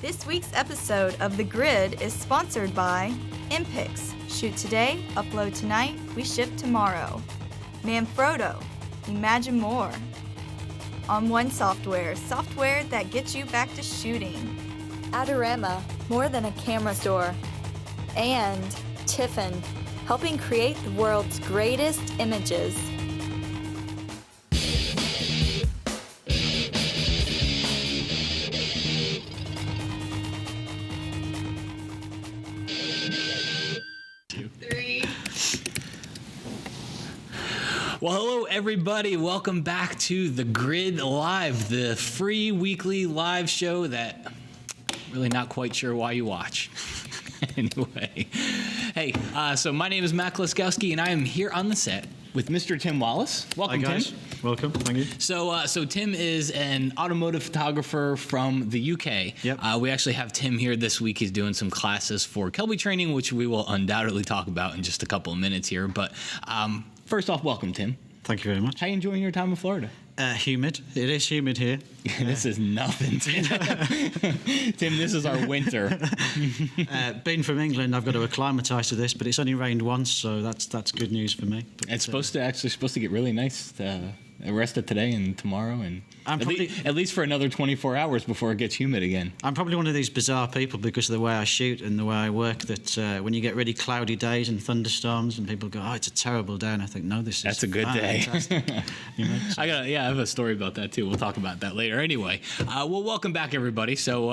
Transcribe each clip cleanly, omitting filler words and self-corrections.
This week's episode of The Grid is sponsored by Impix. Shoot today, upload tonight, we ship tomorrow. Manfrotto. Imagine more. On One Software that gets you back to shooting. ADORAMA, more than a camera store. And Tiffin, helping create the world's greatest images. Well, hello, everybody. Welcome back to The Grid Live, the free weekly live show that I'm really not quite sure why you watch. Anyway, hey, so my name is Matt Klaskowski, and I am here on the set with Mr. Tim Wallace. Welcome, Hi, guys. Tim. Welcome. Thank you. So Tim is an automotive photographer from the UK. Yep. We actually have Tim here this week. He's doing some classes for Kelby training, which we will undoubtedly talk about in just a couple of minutes here. But first off, welcome, Tim. Thank you very much. How are you enjoying your time in Florida? Humid. It is humid here. This is nothing, Tim. Tim, this is our winter. Being from England, I've got to acclimatise to this, but it's only rained once, so that's good news for me. But, It's supposed to get really nice the rest of today and tomorrow, and at least for another 24 hours before it gets humid again. I'm probably one of these bizarre people because of the way I shoot and the way I work that when you get really cloudy days and thunderstorms and people go, oh, it's a terrible day, and I think, no, that's a good day. You know, so. I have a story about that too. We'll talk about that later. Anyway, well, welcome back, everybody. So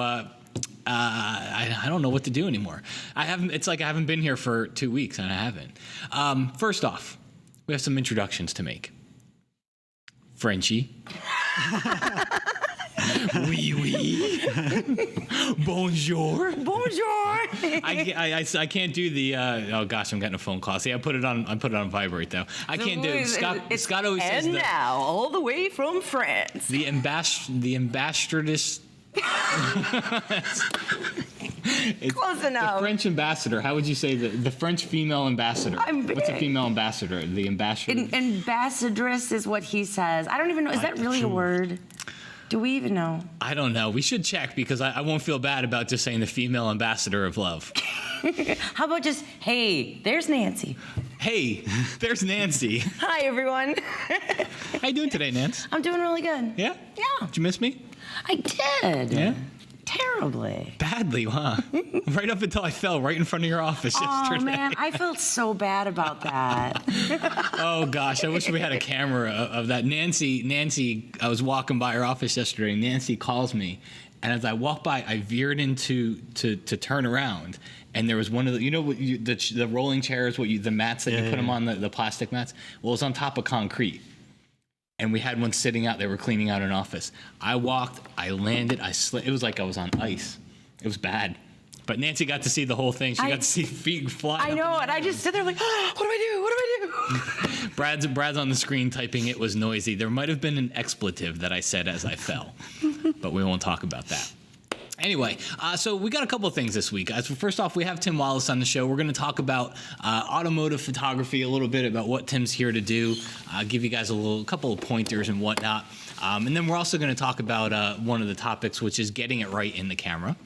I don't know what to do anymore. It's like I haven't been here for 2 weeks, and I haven't. First off, we have some introductions to make. Frenchie. Oui, oui. Bonjour. Bonjour. I can't do the. Oh gosh, I'm getting a phone call. See, I put it on vibrate though. I can't do it. Scott always says and now, all the way from France, the ambassadress. Close enough. The French ambassador. How would you say the French female ambassador? What's a female ambassador? The ambassador. Ambassadress is what he says. I don't even know. Is that really a word? Do we even know? I don't know. We should check because I won't feel bad about just saying the female ambassador of love. How about just, hey, there's Nancy. Hey, there's Nancy. Hi, everyone. How you doing today, Nance? I'm doing really good. Yeah? Yeah. Did you miss me? I did. Yeah? Terribly. Badly, huh? Right up until I fell right in front of your office yesterday. Oh, man, I felt so bad about that. Oh, gosh, I wish we had a camera of that. Nancy, I was walking by her office yesterday. Nancy calls me, and as I walked by, I veered to turn around, and there was one of the, the rolling chairs, the mats that you put them on, the plastic mats? Well, it was on top of concrete. And we had one sitting out. They were cleaning out an office. I walked, I landed, I slid. It was like I was on ice. It was bad. But Nancy got to see the whole thing. She got to see feet fly. I know, and I just stood there like, what do I do? Brad's on the screen typing. It was noisy. There might have been an expletive that I said as I fell. But we won't talk about that. Anyway, so we got a couple of things this week. First off, we have Tim Wallace on the show. We're going to talk about automotive photography, a little bit about what Tim's here to do, give you guys a couple of pointers and whatnot. And then we're also going to talk about one of the topics, which is getting it right in the camera.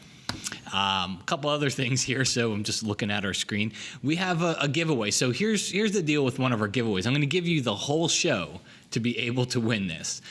A couple other things here, so I'm just looking at our screen. We have a giveaway. So here's the deal with one of our giveaways. I'm going to give you the whole show to be able to win this.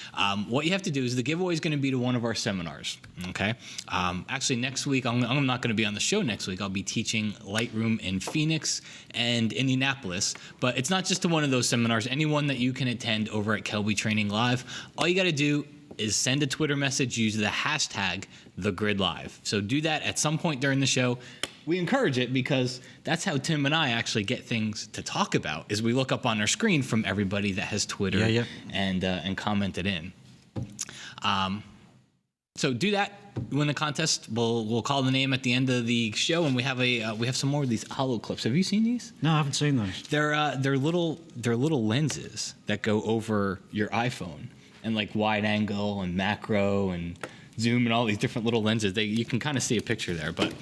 What you have to do is the giveaway is going to be to one of our seminars, okay? Actually, next week, I'm not going to be on the show next week. I'll be teaching Lightroom in Phoenix and Indianapolis, but it's not just to one of those seminars. Anyone that you can attend over at Kelby Training Live, all you got to do is send a Twitter message, use the hashtag #TheGridLive. So do that at some point during the show. We encourage it because that's how Tim and I actually get things to talk about, is we look up on our screen from everybody that has Twitter and commented in. So do that. Win the contest. We'll call the name at the end of the show, and we have some more of these hollow clips. Have you seen these? No, I haven't seen those. They're little lenses that go over your iPhone, and like wide angle and macro and zoom and all these different little lenses. You can kind of see a picture there, but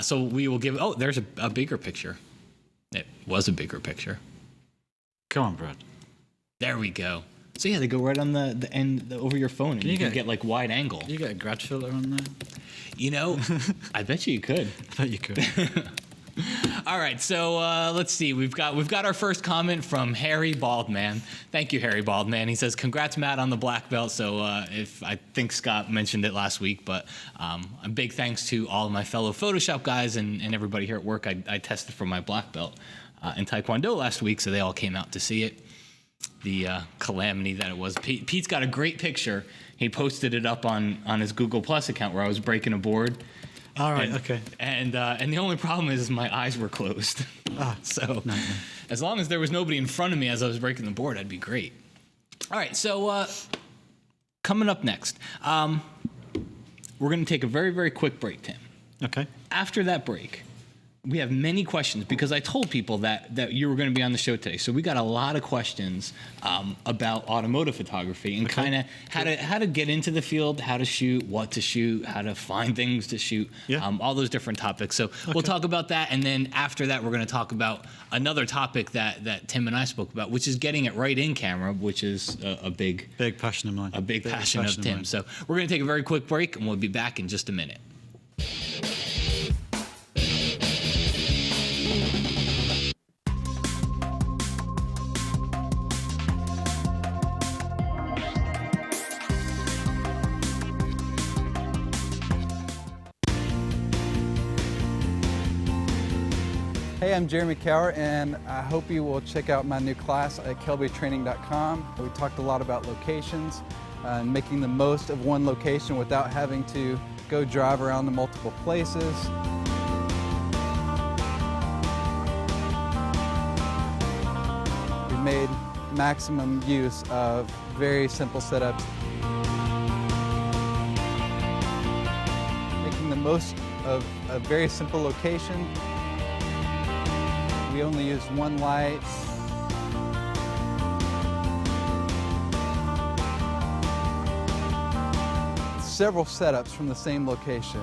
so we will give. Oh, there's a bigger picture. It was a bigger picture. Come on, Brad. There we go. So yeah, they go right on the end over your phone, and you can get like wide angle. Can you get a grad filter on there? You know, I bet you could. I bet you could. All right, so let's see. We've got our first comment from Harry Baldman. Thank you, Harry Baldman. He says, "Congrats, Matt, on the black belt." So if I think Scott mentioned it last week, but a big thanks to all of my fellow Photoshop guys and everybody here at work. I tested for my black belt in Taekwondo last week, so they all came out to see it. The calamity that it was. Pete's got a great picture. He posted it up on his Google Plus account where I was breaking a board. All right, okay. And the only problem is my eyes were closed. So as long as there was nobody in front of me as I was breaking the board, I'd be great. All right, so coming up next, we're going to take a very, very quick break, Tim. Okay. After that break, we have many questions because I told people that you were going to be on the show today. So we got a lot of questions about automotive photography and kind of how to get into the field, how to shoot, what to shoot, how to find things to shoot, all those different topics. So we'll talk about that. And then after that, we're going to talk about another topic that Tim and I spoke about, which is getting it right in camera, which is a big passion of mine. A big passion of Tim. So we're going to take a very quick break and we'll be back in just a minute. Hey, I'm Jeremy Cower, and I hope you will check out my new class at kelbytraining.com. We talked a lot about locations and making the most of one location without having to go drive around to multiple places. We made maximum use of very simple setups. Making the most of a very simple location. We only use one light. Several setups from the same location.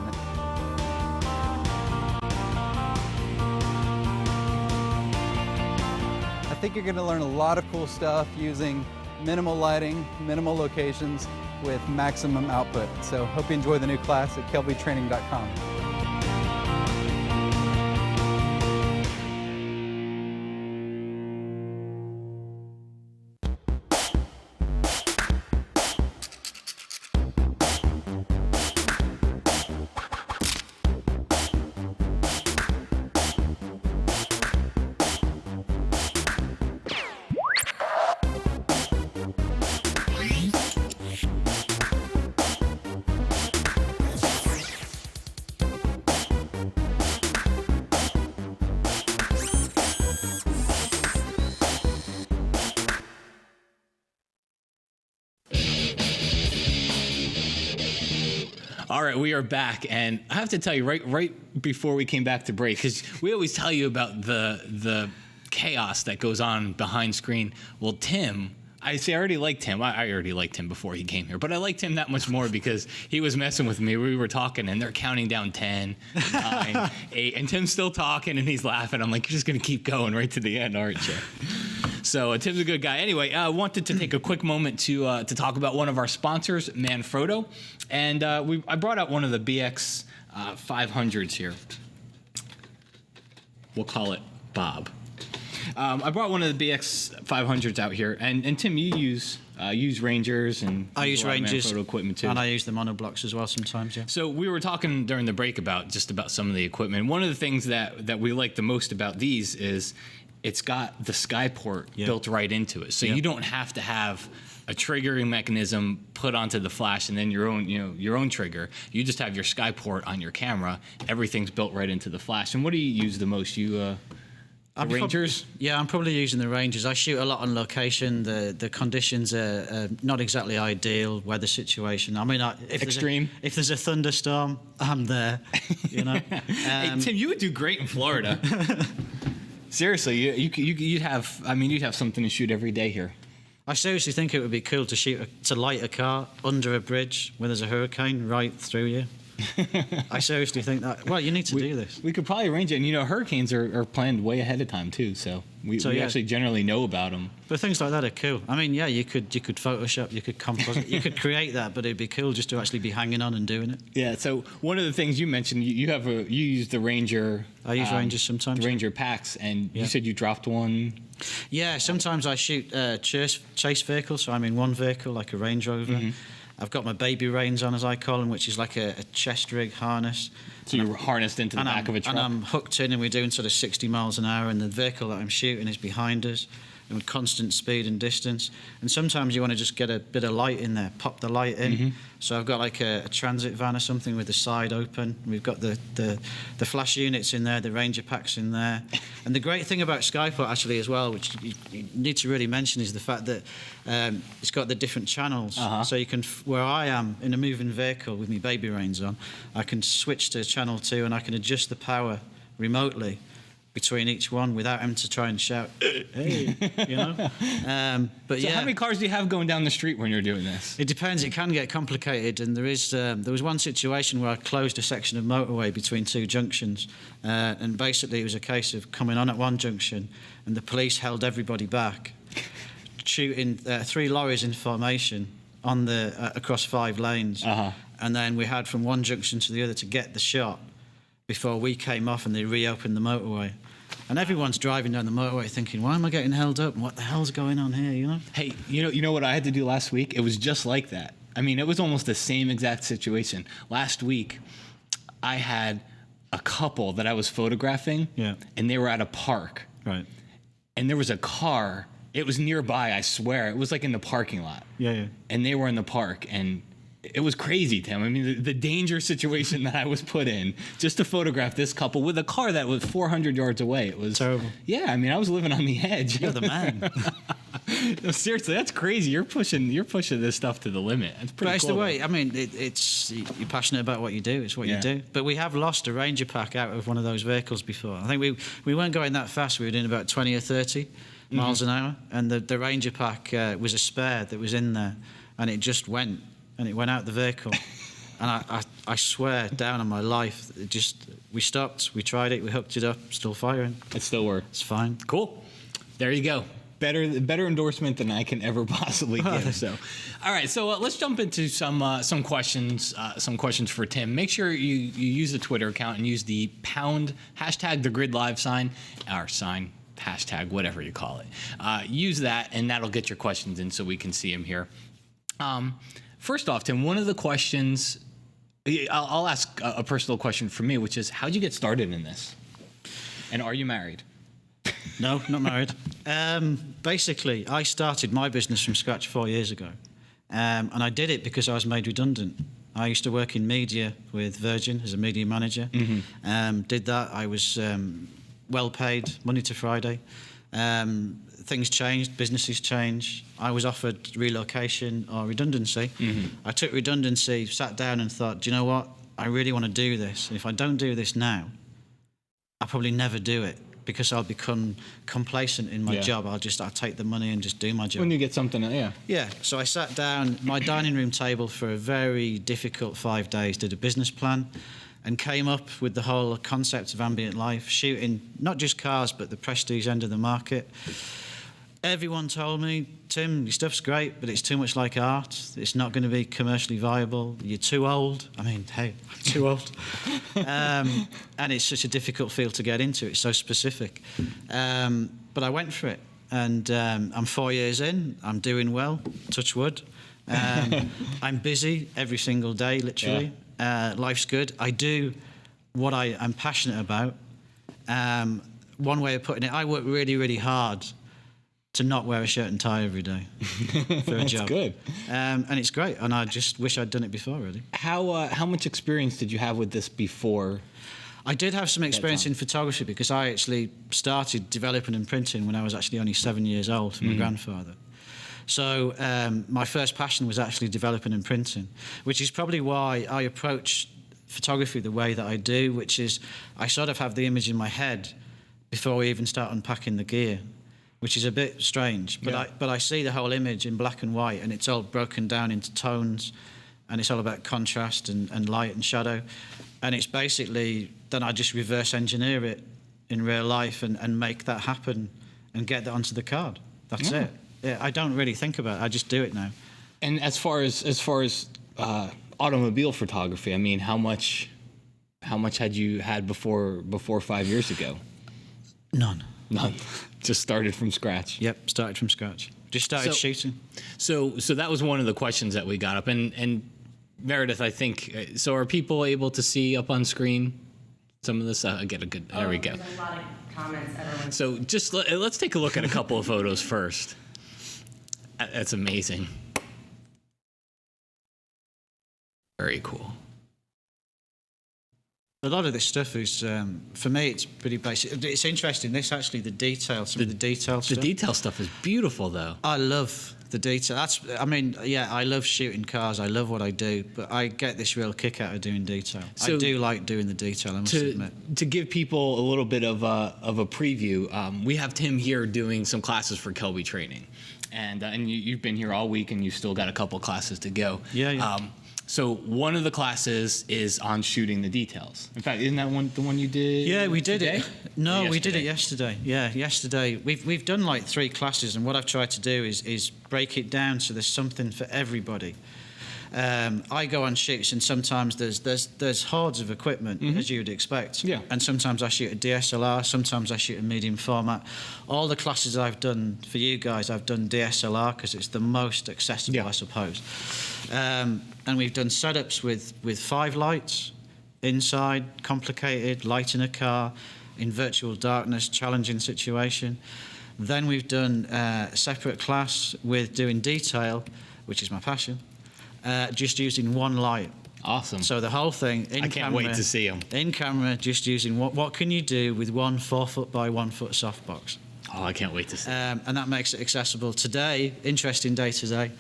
I think you're going to learn a lot of cool stuff using minimal lighting, minimal locations with maximum output. So hope you enjoy the new class at kelbytraining.com. All right, we are back, and I have to tell you, right before we came back to break, because we always tell you about the chaos that goes on behind screen. Well, Tim, I already liked him. I already liked him before he came here, but I liked him that much more because he was messing with me. We were talking, and they're counting down 10, 9, 8, and Tim's still talking, and he's laughing. I'm like, you're just going to keep going right to the end, aren't you? So Tim's a good guy. Anyway, I wanted to take a quick moment to talk about one of our sponsors, Manfrotto. And I brought out one of the BX 500s here. We'll call it Bob. I brought one of the BX 500s out here. And Tim, you use Rangers and I use Rangers Manfrotto equipment too. And I use the monoblocks as well sometimes, yeah. So we were talking during the break about some of the equipment. One of the things that we like the most about these is it's got the Skyport built right into it. So you don't have to have a triggering mechanism put onto the flash and then your own trigger. You just have your Skyport on your camera. Everything's built right into the flash. And what do you use the most? Rangers? I'm probably using the Rangers. I shoot a lot on location. The conditions are not exactly ideal, weather situation. I mean, extreme. If there's a thunderstorm, I'm there, you know. Hey, Tim, you would do great in Florida. Seriously, you'd have something to shoot every day here. I seriously think it would be cool to light a car under a bridge when there's a hurricane right through you. I seriously think that. Well, you need to do this. We could probably arrange it. And, hurricanes are planned way ahead of time, too. So we actually generally know about them. But things like that are cool. I mean, yeah, you could Photoshop, you could composite, you could create that, but it'd be cool just to actually be hanging on and doing it. Yeah, so one of the things you mentioned, you use the Ranger. I use Rangers sometimes. The Ranger packs, and you said you dropped one. Yeah, sometimes I shoot chase vehicles, so I'm in one vehicle, like a Range Rover. Mm-hmm. I've got my baby reins on, as I call them, which is like a chest rig harness. So you're harnessed into the back of a truck? And I'm hooked in, and we're doing sort of 60 miles an hour, and the vehicle that I'm shooting is behind us, and with constant speed and distance. And sometimes you want to just get a bit of light in there, pop the light in. Mm-hmm. So I've got like a transit van or something with the side open. We've got the flash units in there, the Ranger packs in there. And the great thing about Skyport actually as well, which you need to really mention, is the fact that it's got the different channels. Uh-huh. So you can, where I am in a moving vehicle with my baby reins on, I can switch to channel 2 and I can adjust the power remotely between each one without him to try and shout, hey, But so yeah. How many cars do you have going down the street when you're doing this? It depends. It can get complicated, and there was one situation where I closed a section of motorway between two junctions, and basically it was a case of coming on at one junction, and the police held everybody back, shooting 3 lorries in formation on the across 5 lanes, and then we had from one junction to the other to get the shot before we came off and they reopened the motorway. And everyone's driving down the motorway thinking, why am I getting held up? And what the hell's going on here, Hey, you know what I had to do last week? It was just like that. I mean, it was almost the same exact situation. Last week, I had a couple that I was photographing, and they were at a park. Right. And there was a car. It was nearby, I swear. It was like in the parking lot. Yeah. And they were in the park, and it was crazy, Tim. I mean, the danger situation that I was put in just to photograph this couple with a car that was 400 yards away. It was terrible. Yeah, I mean, I was living on the edge. You're the man. No, seriously, that's crazy. You're pushing this stuff to the limit. It's pretty. But it's cool, the way. I mean, it's you're passionate about what you do. It's what you do. But we have lost a Ranger pack out of one of those vehicles before. I think we weren't going that fast. We were doing about 20 or 30 miles an hour, and the Ranger pack was a spare that was in there, and it just went. And it went out the vehicle. And I swear down on my life, we stopped, we tried it, we hooked it up, still firing. It still works. It's fine. Cool. There you go. Better endorsement than I can ever possibly give. So, all right. So let's jump into some questions. Some questions for Tim. Make sure you use the Twitter account and use the #, the grid live sign, or sign, hashtag, whatever you call it. Use that, and that'll get your questions in so we can see them here. First off, Tim, one of the questions, I'll ask a personal question for me, which is, how'd you get started in this? And are you married? No, not married. Basically, I started my business from scratch 4 years ago. And I did it because I was made redundant. I used to work in media with Virgin as a media manager. Mm-hmm. Did that. I was well paid, Monday to Friday. Things changed, businesses change. I was offered relocation or redundancy. Mm-hmm. I took redundancy, sat down and thought, do you know what? I really want to do this. And if I don't do this now, I'll probably never do it because I'll become complacent in my job. I'll take the money and just do my job. When you get something, Yeah, so I sat down, my dining room table for a very difficult 5 days, did a business plan and came up with the whole concept of ambient life, shooting not just cars, but the prestige end of the market. Everyone told me, Tim, your stuff's great, but it's too much like art. It's not going to be commercially viable. You're too old. I mean, hey, I'm too old. And it's such a difficult field to get into. It's so specific. But I went for it. And I'm 4 years in. I'm doing well, touch wood. I'm busy every single day, literally. Yeah. Life's good. I do what I'm passionate about. One way of putting it, I work really, really hard to not wear a shirt and tie every day for a job. That's good. And it's great. And I just wish I'd done it before, really. How much experience did you have with this before? I did have some experience in photography because I actually started developing and printing when I was actually only 7 years old from my grandfather. So my first passion was actually developing and printing, which is probably why I approach photography the way that I do, which is I sort of have the image in my head before we even start unpacking the gear, which is a bit strange. But I see the whole image in black and white, and it's all broken down into tones and it's all about contrast and light and shadow. And it's basically, then I just reverse engineer it in real life and make that happen and get that onto the card. That's it. Yeah, I don't really think about it. I just do it now. And as far as automobile photography, I mean, how much had you had before 5 years ago? None. Just started from scratch. Yep, started from scratch. Just started shooting. So that was one of the questions that we got up, and Meredith, I think. So are people able to see up on screen some of this? Get a good. There we go. There's a lot of comments. Everyone. So just let's take a look at a couple of photos first. That's amazing. Very cool. A lot of this stuff is, for me, it's pretty basic. It's interesting. This actually, the detail, some of the detail stuff. The detail stuff is beautiful, though. I love the detail. I love shooting cars. I love what I do, but I get this real kick out of doing detail. So I do like doing the detail, I must admit. To give people a little bit of a preview, we have Tim here doing some classes for Kelby training, and you've been here all week, and you've still got a couple classes to go. Yeah. So one of the classes is on shooting the details. In fact, isn't that the one you did? Yeah, we did today? it. No, we did it yesterday. Yeah, yesterday. We've done like 3 classes, and what I've tried to do is break it down so there's something for everybody. I go on shoots, and sometimes there's hordes of equipment, as you would expect. Yeah. And sometimes I shoot a DSLR, sometimes I shoot a medium format. All the classes I've done for you guys, I've done DSLR because it's the most accessible, I suppose. And we've done setups with 5 lights, inside, complicated, light in a car, in virtual darkness, challenging situation. Then we've done a separate class with doing detail, which is my passion, just using 1 light. Awesome. So the whole thing in camera. I can't wait to see them. In camera, just using what can you do with 1 4-foot by 1 foot softbox? Oh, I can't wait to see. And that makes it accessible. Today, interesting day today.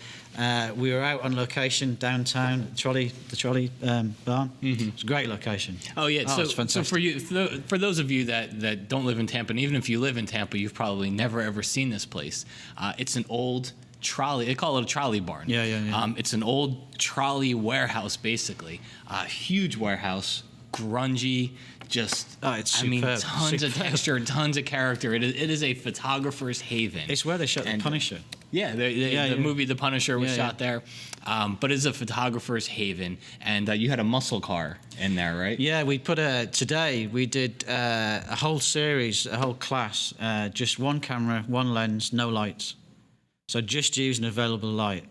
We were out on location downtown, the trolley barn. It's a great location. Oh yeah, it's fantastic. So for those of you that don't live in Tampa, and even if you live in Tampa, you've probably never ever seen this place. It's an old trolley. They call it a trolley barn. Yeah. It's an old trolley warehouse, basically. Huge warehouse, grungy. Just, it's superb. Tons of texture, tons of character. It is a photographer's haven. It's where they shot The Punisher. Yeah, the movie The Punisher was shot there. But it's a photographer's haven. And you had a muscle car in there, right? Yeah, we put today we did a whole series, a whole class, just 1 camera, 1 lens, no lights. So just using available light.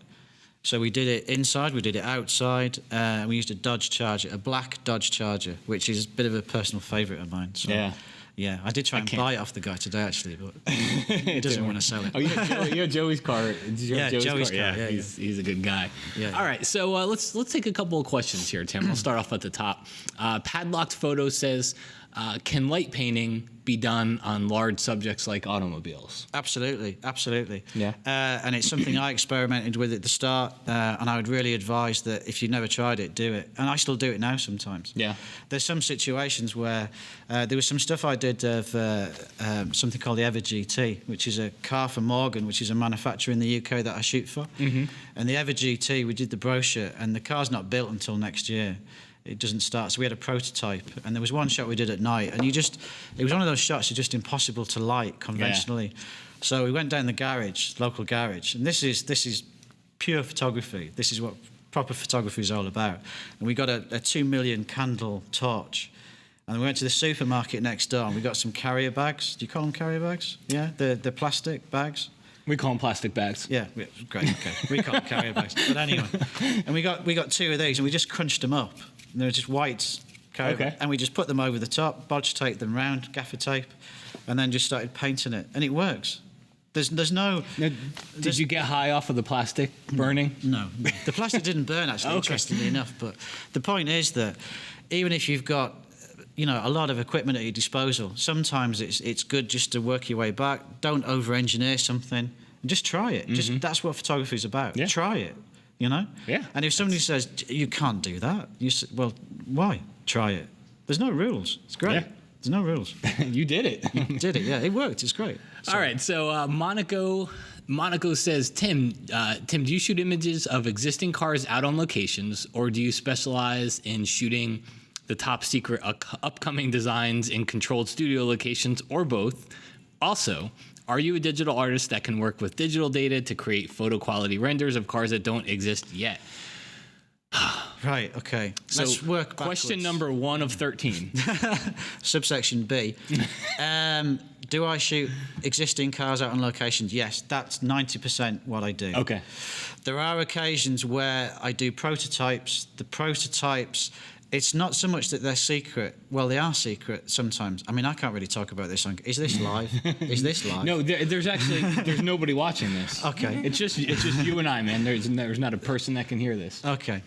So we did it inside, we did it outside. We used a Dodge Charger, a black Dodge Charger, which is a bit of a personal favourite of mine. So, yeah, I did try and buy it off the guy today, actually, but he doesn't want to sell it. Oh, you had Joey's car. Joey's car. Yeah, he's a good guy. Yeah. All right, so let's take a couple of questions here, Tim. I'll start off at the top. Padlocked Photo says, can light painting be done on large subjects like automobiles? Absolutely. Yeah. And it's something I experimented with at the start, and I would really advise that if you've never tried it, do it. And I still do it now sometimes. Yeah. There's some situations where there was some stuff I did of something called the Ever GT, which is a car for Morgan, which is a manufacturer in the UK that I shoot for. And the Ever GT, we did the brochure, and the car's not built until next year. It doesn't start. So we had a prototype, and there was one shot we did at night, and it was one of those shots that's just impossible to light conventionally. Yeah. So we went down the garage, local garage, and this is pure photography. This is what proper photography is all about. And we got a 2 million candle torch, and we went to the supermarket next door, and we got some carrier bags. Do you call them carrier bags? Yeah, the plastic bags. We call them plastic bags. Yeah, great. Okay, we call them carrier bags. But anyway, and we got 2 of these, and we just crunched them up. And they were just white carrier bags, and we just put them over the top, bodge taped them round, gaffer tape, and then just started painting it, and it works. There's no. Now, did you get high off of the plastic burning? No, the plastic didn't burn actually. Okay. Interestingly enough, but the point is that even if you've got a lot of equipment at your disposal, sometimes it's good just to work your way back. Don't over-engineer something. Just try it. Just that's what photography is about. Yeah. Try it. Yeah. And if somebody says you can't do that, you say, well, why? Try it. There's no rules. It's great. There's no rules. You did it. Did it? Yeah, it worked. It's great. All right. So Monaco says, Tim, do you shoot images of existing cars out on locations, or do you specialize in shooting the top secret upcoming designs in controlled studio locations, or both? Also, are you a digital artist that can work with digital data to create photo quality renders of cars that don't exist yet? Right, okay. So let's work backwards. Question number 1 of 13. Subsection B. Do I shoot existing cars out on locations? Yes, that's 90% what I do. Okay. There are occasions where I do prototypes. The prototypes, it's not so much that they're secret. Well, they are secret sometimes. I mean, I can't really talk about this. Is this live? Is this live? No, there's nobody watching this. Okay. It's just you and I, man. There's not a person that can hear this. Okay.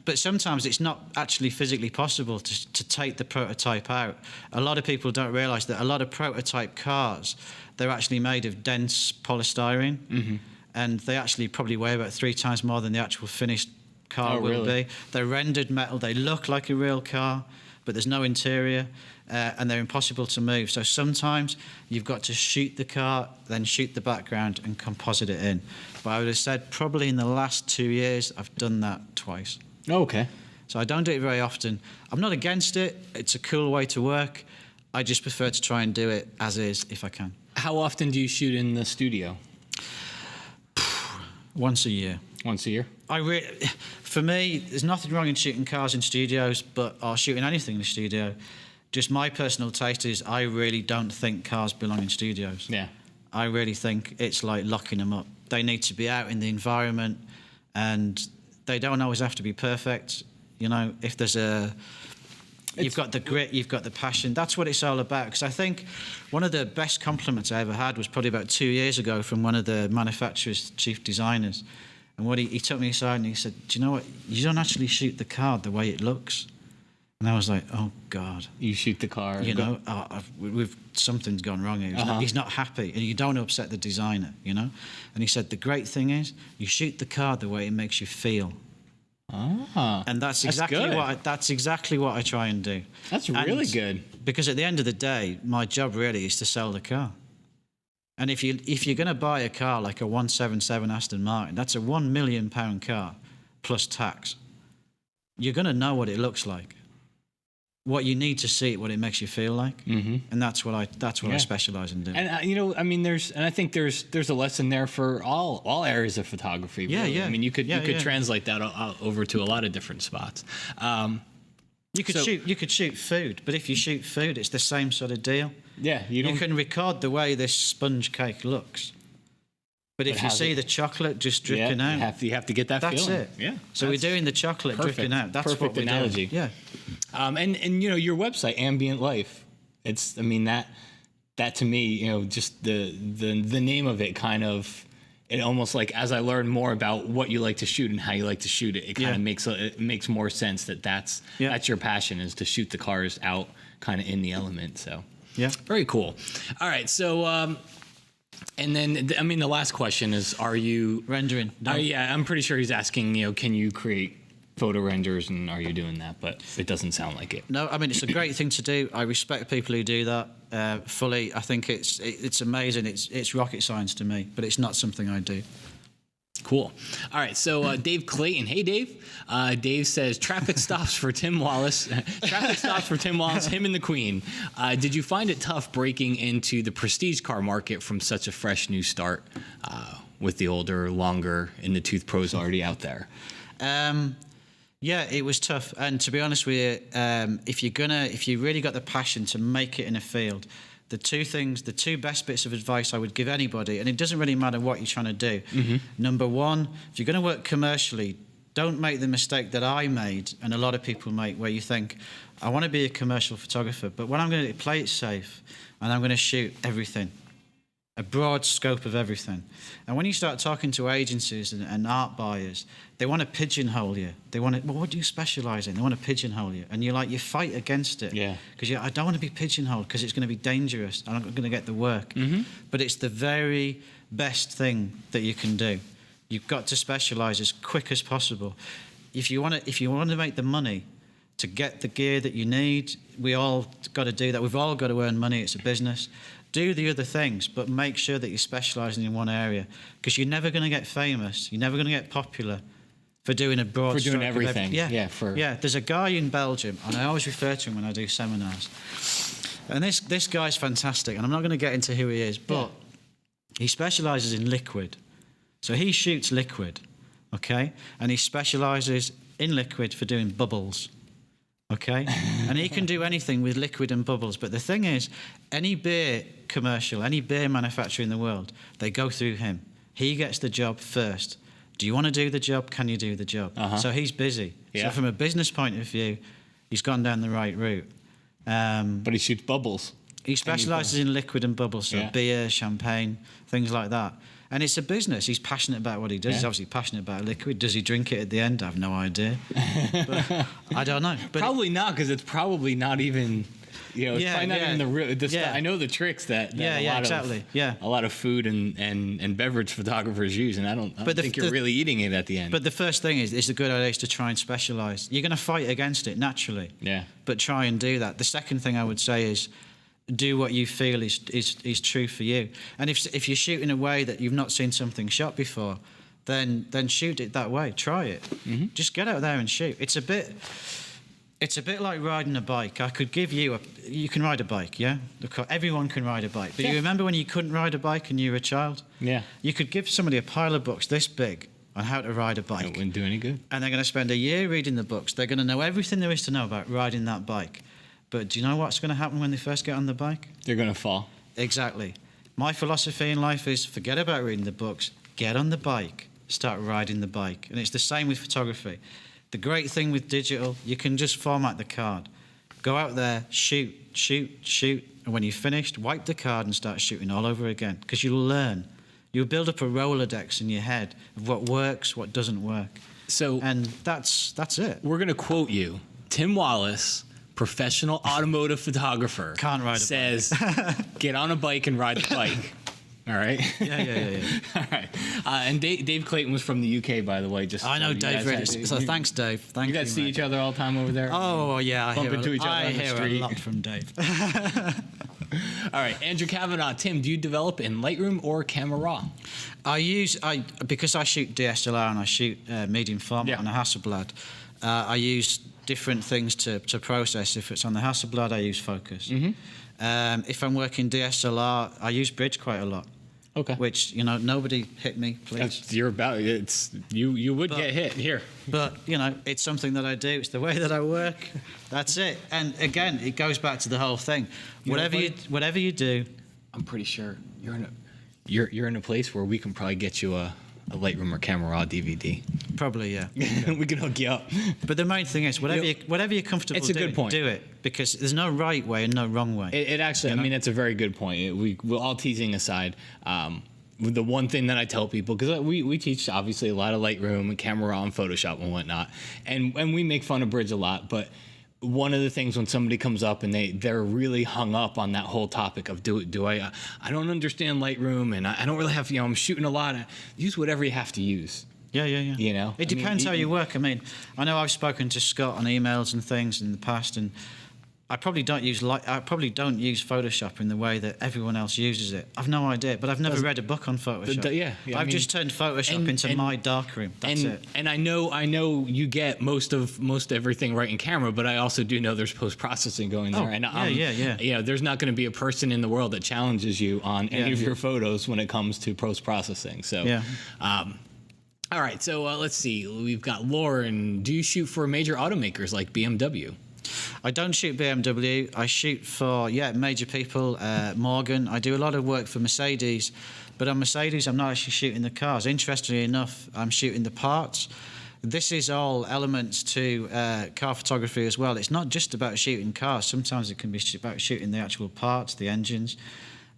But sometimes it's not actually physically possible to take the prototype out. A lot of people don't realise that a lot of prototype cars, they're actually made of dense polystyrene, and they actually probably weigh about 3 times more than the actual finished car will be. They're rendered metal. They look like a real car, but there's no interior, and they're impossible to move. So sometimes you've got to shoot the car, then shoot the background and composite it in. But I would have said probably in the last 2 years, I've done that twice. Oh, okay. So I don't do it very often. I'm not against it. It's a cool way to work. I just prefer to try and do it as is if I can. How often do you shoot in the studio? Once a year. Once a year? For me, there's nothing wrong in shooting cars in studios, or shooting anything in the studio. Just my personal taste is I really don't think cars belong in studios. Yeah. I really think it's like locking them up. They need to be out in the environment, and they don't always have to be perfect. You know, if there's you've got the grit, you've got the passion. That's what it's all about. Because I think one of the best compliments I ever had was probably about 2 years ago from one of the manufacturer's chief designers. And what he took me aside and he said, do you know what? You don't actually shoot the car the way it looks. And I was like, oh, God. You shoot the car. You know, something's gone wrong here. He's not happy. And you don't upset the designer, you know. And he said, the great thing is you shoot the car the way it makes you feel. And that's exactly what I try and do. That's really good. Because at the end of the day, my job really is to sell the car. And if you're going to buy a car like a 177 Aston Martin, that's a £1 million car plus tax. You're going to know what it looks like. What you need to see, what it makes you feel like, and that's what I specialize in doing. And you know, I mean, I think there's a lesson there for all areas of photography. Really. Yeah. I mean, you could translate that over to a lot of different spots. You could shoot food, but if you shoot food, it's the same sort of deal. Yeah, you can record the way this sponge cake looks. But if you see the chocolate just dripping out, you have to get that feeling. That's it. Yeah. So we're doing the chocolate dripping out. That's perfect what we're analogy. doing. Yeah. And you know, your website, Ambient Life. It's, I mean, that to me, you know, just the name of it kind of, it almost like, as I learn more about what you like to shoot and how you like to shoot it, it kind of makes more sense that's your passion, is to shoot the cars out kind of in the element. So yeah, very cool. All right, so. And then, I mean, the last question is, are you rendering? No. Yeah, I'm pretty sure he's asking, you know, can you create photo renders, and are you doing that? But it doesn't sound like it. No, I mean, it's a great thing to do. I respect people who do that fully. I think it's amazing. It's rocket science to me, but it's not something I do. Cool. All right, so Dave Clayton. Hey, Dave. Dave says, traffic stops for Tim Wallace. Traffic stops for Tim Wallace, him and the Queen. Did you find it tough breaking into the prestige car market from such a fresh new start with the older, longer, in the tooth pros already out there? Yeah, it was tough. And to be honest with you, if you really got the passion to make it in a field, the two best bits of advice I would give anybody, and it doesn't really matter what you're trying to do. Number one, if you're going to work commercially, don't make the mistake that I made and a lot of people make, where you think, I want to be a commercial photographer, but what I'm going to do, play it safe, and I'm going to shoot everything, a broad scope of everything. And when you start talking to agencies and art buyers, they want to pigeonhole you. They want to, well, what do you specialise in? They want to pigeonhole you. And you fight against it. Yeah. Because I don't want to be pigeonholed because it's going to be dangerous. I'm not going to get the work. But it's the very best thing that you can do. You've got to specialise as quick as possible. If you want to make the money to get the gear that you need. We all got to do that. We've all got to earn money. It's a business. Do the other things, but make sure that you're specialising in one area, because you're never going to get famous. You're never going to get popular for doing a broad For doing stroke of everything. Yeah. Yeah. There's a guy in Belgium, and I always refer to him when I do seminars. And this guy's fantastic, and I'm not going to get into who he is, but he specialises in liquid. So he shoots liquid, okay? And he specialises in liquid for doing bubbles, okay? And he can do anything with liquid and bubbles. But the thing is, any beer commercial, any beer manufacturer in the world, they go through him. He gets the job first. Do you want to do the job? Can you do the job? So he's busy. Yeah. So from a business point of view, he's gone down the right route. But he shoots bubbles. He specialises in liquid and bubbles, so beer, champagne, things like that. And it's a business. He's passionate about what he does. He's obviously passionate about liquid. Does he drink it at the end? I have no idea. But I don't know. But Probably not, because it's probably not even, it's probably not even the real. I know the tricks that a lot of food and beverage photographers use, and I don't think you're really eating it at the end. But the first thing is, it's a good idea is to try and specialise. You're going to fight against it naturally. Yeah. But try and do that. The second thing I would say is, do what you feel is true for you. And if you shoot in a way that you've not seen something shot before, then shoot it that way. Try it. Just get out there and shoot. It's a bit like riding a bike. I could give you you can ride a bike, yeah? Everyone can ride a bike. But you remember when you couldn't ride a bike and you were a child? Yeah. You could give somebody a pile of books this big on how to ride a bike. It wouldn't do any good. And they're going to spend a year reading the books. They're going to know everything there is to know about riding that bike. But do you know what's going to happen when they first get on the bike? They're going to fall. Exactly. My philosophy in life is forget about reading the books, get on the bike, start riding the bike. And it's the same with photography. The great thing with digital, you can just format the card. Go out there, shoot. And when you've finished, wipe the card and start shooting all over again. Because you'll learn. You'll build up a Rolodex in your head of what works, what doesn't work. And that's it. We're going to quote you. Tim Wallace, professional automotive photographer, Can't ride a says, get on a bike and ride the bike. All right? Yeah. All right. And Dave Clayton was from the UK, by the way. I know Dave really. So thanks, Dave. Thank you. You guys see each other all the time over there? Oh, yeah. I Bump into each other on the hear street. a lot from Dave. All right. Andrew Kavanaugh. Tim, do you develop in Lightroom or Camera Raw? Because I shoot DSLR and I shoot medium format on a Hasselblad, I use different things to process. If it's on the Hasselblad, I use focus. If I'm working DSLR, I use bridge quite a lot. Okay. Which, nobody hit me, please. You would get hit here. But, it's something that I do. It's the way that I work. That's it. And again, it goes back to the whole thing. Whatever you do, I'm pretty sure you're in a place where we can probably get you a Lightroom or Camera Raw DVD. Probably, yeah. We can hook you up. But the main thing is, whatever you're comfortable doing, good point. do it. Because there's no right way and no wrong way. It actually, it's a very good point. We're all teasing aside. The one thing that I tell people, because we teach obviously a lot of Lightroom and Camera Raw and Photoshop and whatnot, and we make fun of Bridge a lot, but one of the things when somebody comes up and they're really hung up on that whole topic of I don't understand Lightroom and I don't really have, I'm shooting a lot. Use whatever you have to use. Yeah. It depends how you work. I know I've spoken to Scott on emails and things in the past, and I probably don't use Photoshop in the way that everyone else uses it. I've no idea, but I've never read a book on Photoshop. I've just turned Photoshop into my darkroom. That's it. And I know you get most everything right in camera, but I also do know there's post processing going there. And there's not going to be a person in the world that challenges you on any of your photos when it comes to post processing. So. All right, so let's see. We've got Lauren. Do you shoot for major automakers like BMW? I don't shoot BMW. I shoot for, major people, Morgan. I do a lot of work for Mercedes. But on Mercedes, I'm not actually shooting the cars. Interestingly enough, I'm shooting the parts. This is all elements to car photography as well. It's not just about shooting cars. Sometimes it can be about shooting the actual parts, the engines.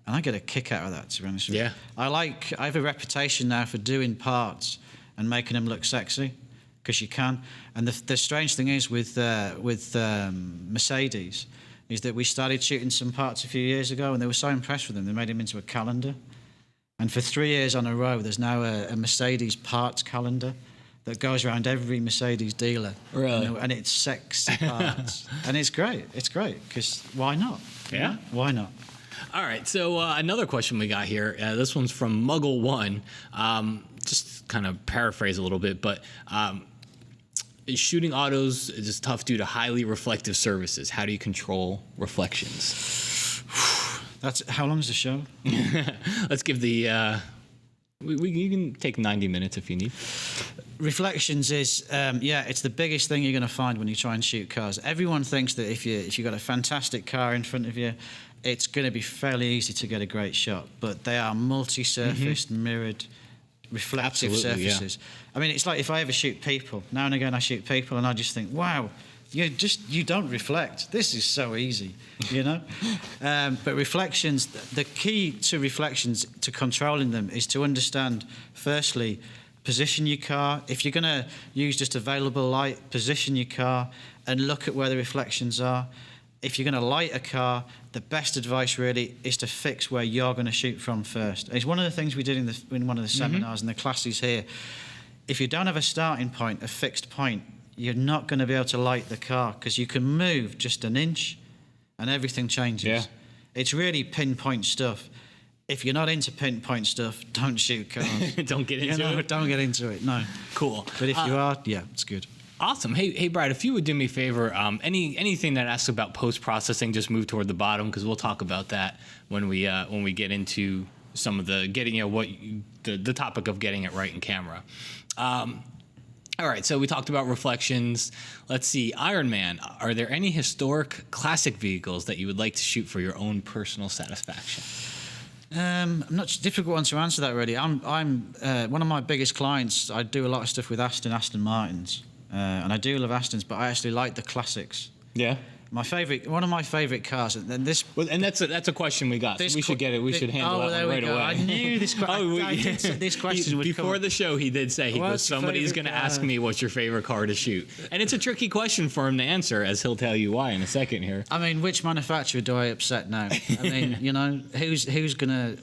And I get a kick out of that, to be honest with you. I have a reputation now for doing parts and making them look sexy, because you can. And the strange thing is with Mercedes is that we started shooting some parts a few years ago, and they were so impressed with them, they made them into a calendar. And for 3 years on a row, there's now a Mercedes parts calendar. that goes around every Mercedes dealer. Really? And it's sexy parts. And it's great. It's great, because why not? Yeah. Why not? All right, so another question we got here. This one's from Muggle1. Just kind of paraphrase a little bit, but shooting autos is tough due to highly reflective surfaces. How do you control reflections? How long is the show? Let's give the... you can take 90 minutes if you need. Reflections is, it's the biggest thing you're going to find when you try and shoot cars. Everyone thinks that if you've got a fantastic car in front of you, it's going to be fairly easy to get a great shot. But they are multi-surfaced, mirrored, reflective Absolutely, surfaces. Yeah. I mean, it's like if I ever shoot people, now and again I shoot people and I just think, wow, you don't reflect. This is so easy, you know? But reflections, the key to reflections, to controlling them, is to understand, firstly, position your car. If you're going to use just available light, position your car and look at where the reflections are. If you're going to light a car, the best advice really is to fix where you're going to shoot from first. It's one of the things we did in one of the seminars and the classes here. If you don't have a starting point, a fixed point, you're not going to be able to light the car, because you can move just an inch and everything changes. Yeah. It's really pinpoint stuff. If you're not into pinpoint stuff, don't shoot cars. Don't get into it? Don't get into it, no. Cool. But if you are, yeah, it's good. Awesome. Hey, Brad, if you would do me a favor, anything that asks about post-processing, just move toward the bottom, because we'll talk about that when we get into some of the the topic of getting it right in camera. All right, so we talked about reflections. Let's see, Iron Man, are there any historic classic vehicles that you would like to shoot for your own personal satisfaction? I'm not difficult one to answer that really. I'm one of my biggest clients. I do a lot of stuff with Aston Martins, and I do love Astons, but I actually like the classics. Yeah. One of my favorite cars, and this. Well, and that's a question we got. So we should get it. We should handle that one right away. I knew this. This question would before come. The show. He did say somebody's going to ask me what's your favorite car to shoot, and it's a tricky question for him to answer, as he'll tell you why in a second here. I mean, which manufacturer do I upset now? I mean, who's gonna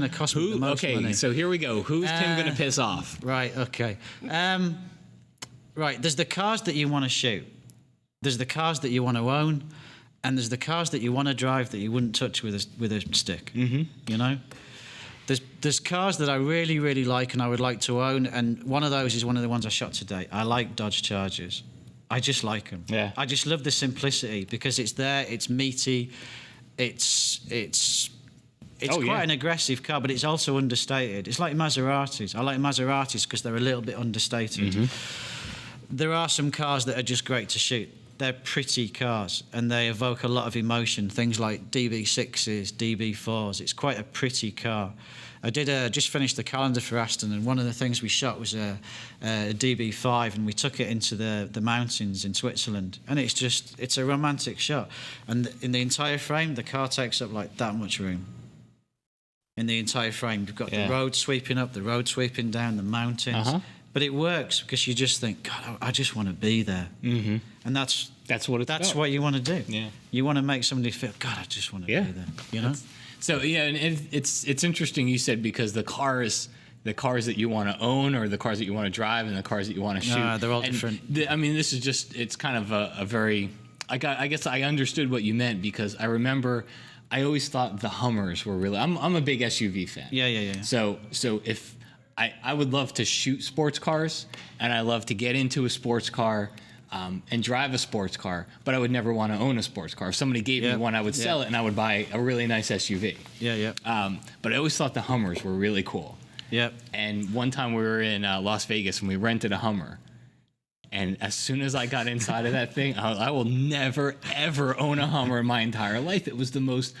cost me the most money? Okay, so here we go. Who's Tim going to piss off? Right. Okay. Right. There's the cars that you want to shoot. There's the cars that you want to own, and there's the cars that you want to drive that you wouldn't touch with a stick. Mm-hmm. You know, there's cars that I really, really like and I would like to own, and one of those is one of the ones I shot today. I like Dodge Chargers. I just like them. Yeah. I just love the simplicity, because it's there, it's meaty, it's quite an aggressive car, but it's also understated. It's like Maseratis. I like Maseratis because they're a little bit understated. Mm-hmm. There are some cars that are just great to shoot. They're pretty cars, and they evoke a lot of emotion. Things like DB6s, DB4s. It's quite a pretty car. I just finished the calendar for Aston, and one of the things we shot was a DB5, and we took it into the mountains in Switzerland. And it's a romantic shot. And in the entire frame, the car takes up like that much room. In the entire frame, you've got the road sweeping up, the road sweeping down, the mountains. Uh-huh. But it works because you just think, God, I just want to be there. Mm-hmm. And that's what you want to do. Yeah. You want to make somebody feel, God, I just want to be there. You know? So and it's interesting you said, because the cars that you want to own, or the cars that you want to drive, and the cars that you want to shoot, they're all different. This is just, it's kind of a very, I guess I understood what you meant, because I remember I always thought the Hummers were really, I'm a big SUV fan. Yeah. So if I would love to shoot sports cars, and I love to get into a sports car and drive a sports car, but I would never want to own a sports car. If somebody gave me one, I would sell it, and I would buy a really nice SUV. Yeah. But I always thought the Hummers were really cool. Yeah. And one time we were in Las Vegas, and we rented a Hummer. And as soon as I got inside of that thing, I will never, ever own a Hummer in my entire life. It was the most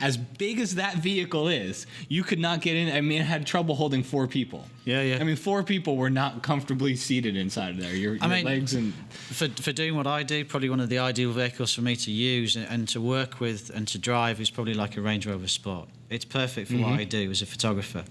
as big as that vehicle is, you could not get in. I mean, it had trouble holding 4 people. Yeah. I mean, 4 people were not comfortably seated inside of there. Your legs and... For doing what I do, probably one of the ideal vehicles for me to use and to work with and to drive is probably like a Range Rover Sport. It's perfect for what I do as a photographer.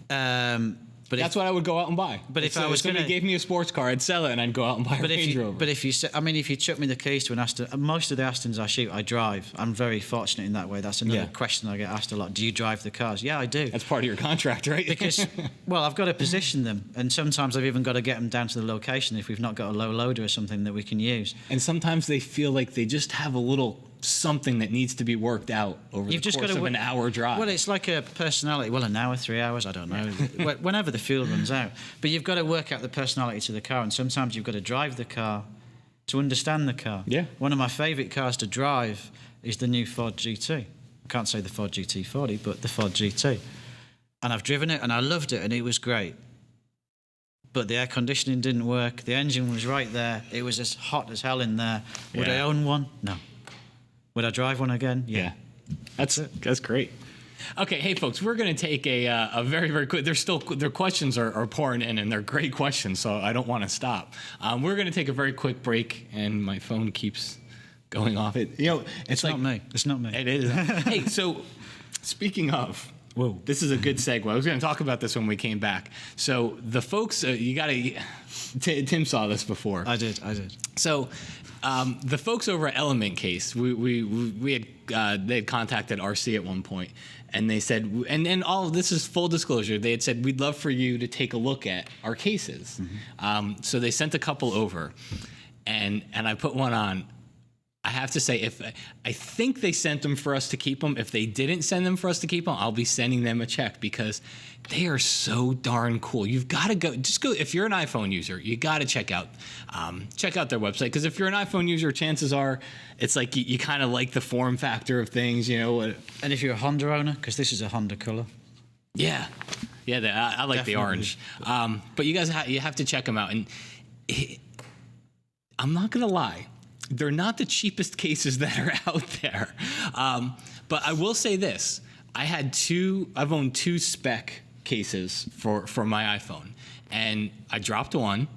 But But That's what I would go out and buy. But if I was somebody gonna- gave me a sports car, I'd sell it and I'd go out and buy a Range Rover. But if you chuck me the keys to an Aston, most of the Astons I shoot, I drive. I'm very fortunate in that way. That's another question I get asked a lot. Do you drive the cars? Yeah, I do. That's part of your contract, right? Because, well, I've got to position them, and sometimes I've even got to get them down to the location if we've not got a low loader or something that we can use. And sometimes they feel like they just have a little something that needs to be worked out over the course of an hour drive. Well, it's like a personality. Well, an hour, 3 hours, I don't know. Whenever the fuel runs out. But you've got to work out the personality to the car, and sometimes you've got to drive the car to understand the car. Yeah. One of my favourite cars to drive is the new Ford GT. I can't say the Ford GT40, but the Ford GT. And I've driven it, and I loved it, and it was great. But the air conditioning didn't work. The engine was right there. It was as hot as hell in there. Would I own one? No. Would I drive one again? Yeah. That's great. Okay, hey folks, we're going to take a very, very quick. Their questions are pouring in, and they're great questions, so I don't want to stop. We're going to take a very quick break, and my phone keeps going off. It's like, not me. It's not me. It is. Hey, so speaking of. Whoa. This is a good segue. I was going to talk about this when we came back. So the folks, you got to. Tim saw this before. I did. So the folks over at Element Case, they had contacted RC at one point, and they said, and all of this is full disclosure. They had said, we'd love for you to take a look at our cases. Mm-hmm. So they sent a couple over, and I put one on. I have to say, I think they sent them for us to keep them. If they didn't send them for us to keep them, I'll be sending them a check because they are so darn cool. You've got to go. If you're an iPhone user, you got to check out their website. Because if you're an iPhone user, chances are it's like you kind of like the form factor of things, you know. And if you're a Honda owner, because this is a Honda color. Yeah, I like the orange. But you guys, you have to check them out. And I'm not gonna lie. They're not the cheapest cases that are out there. But I will say this. I've owned two spec cases for my iPhone. And I dropped one,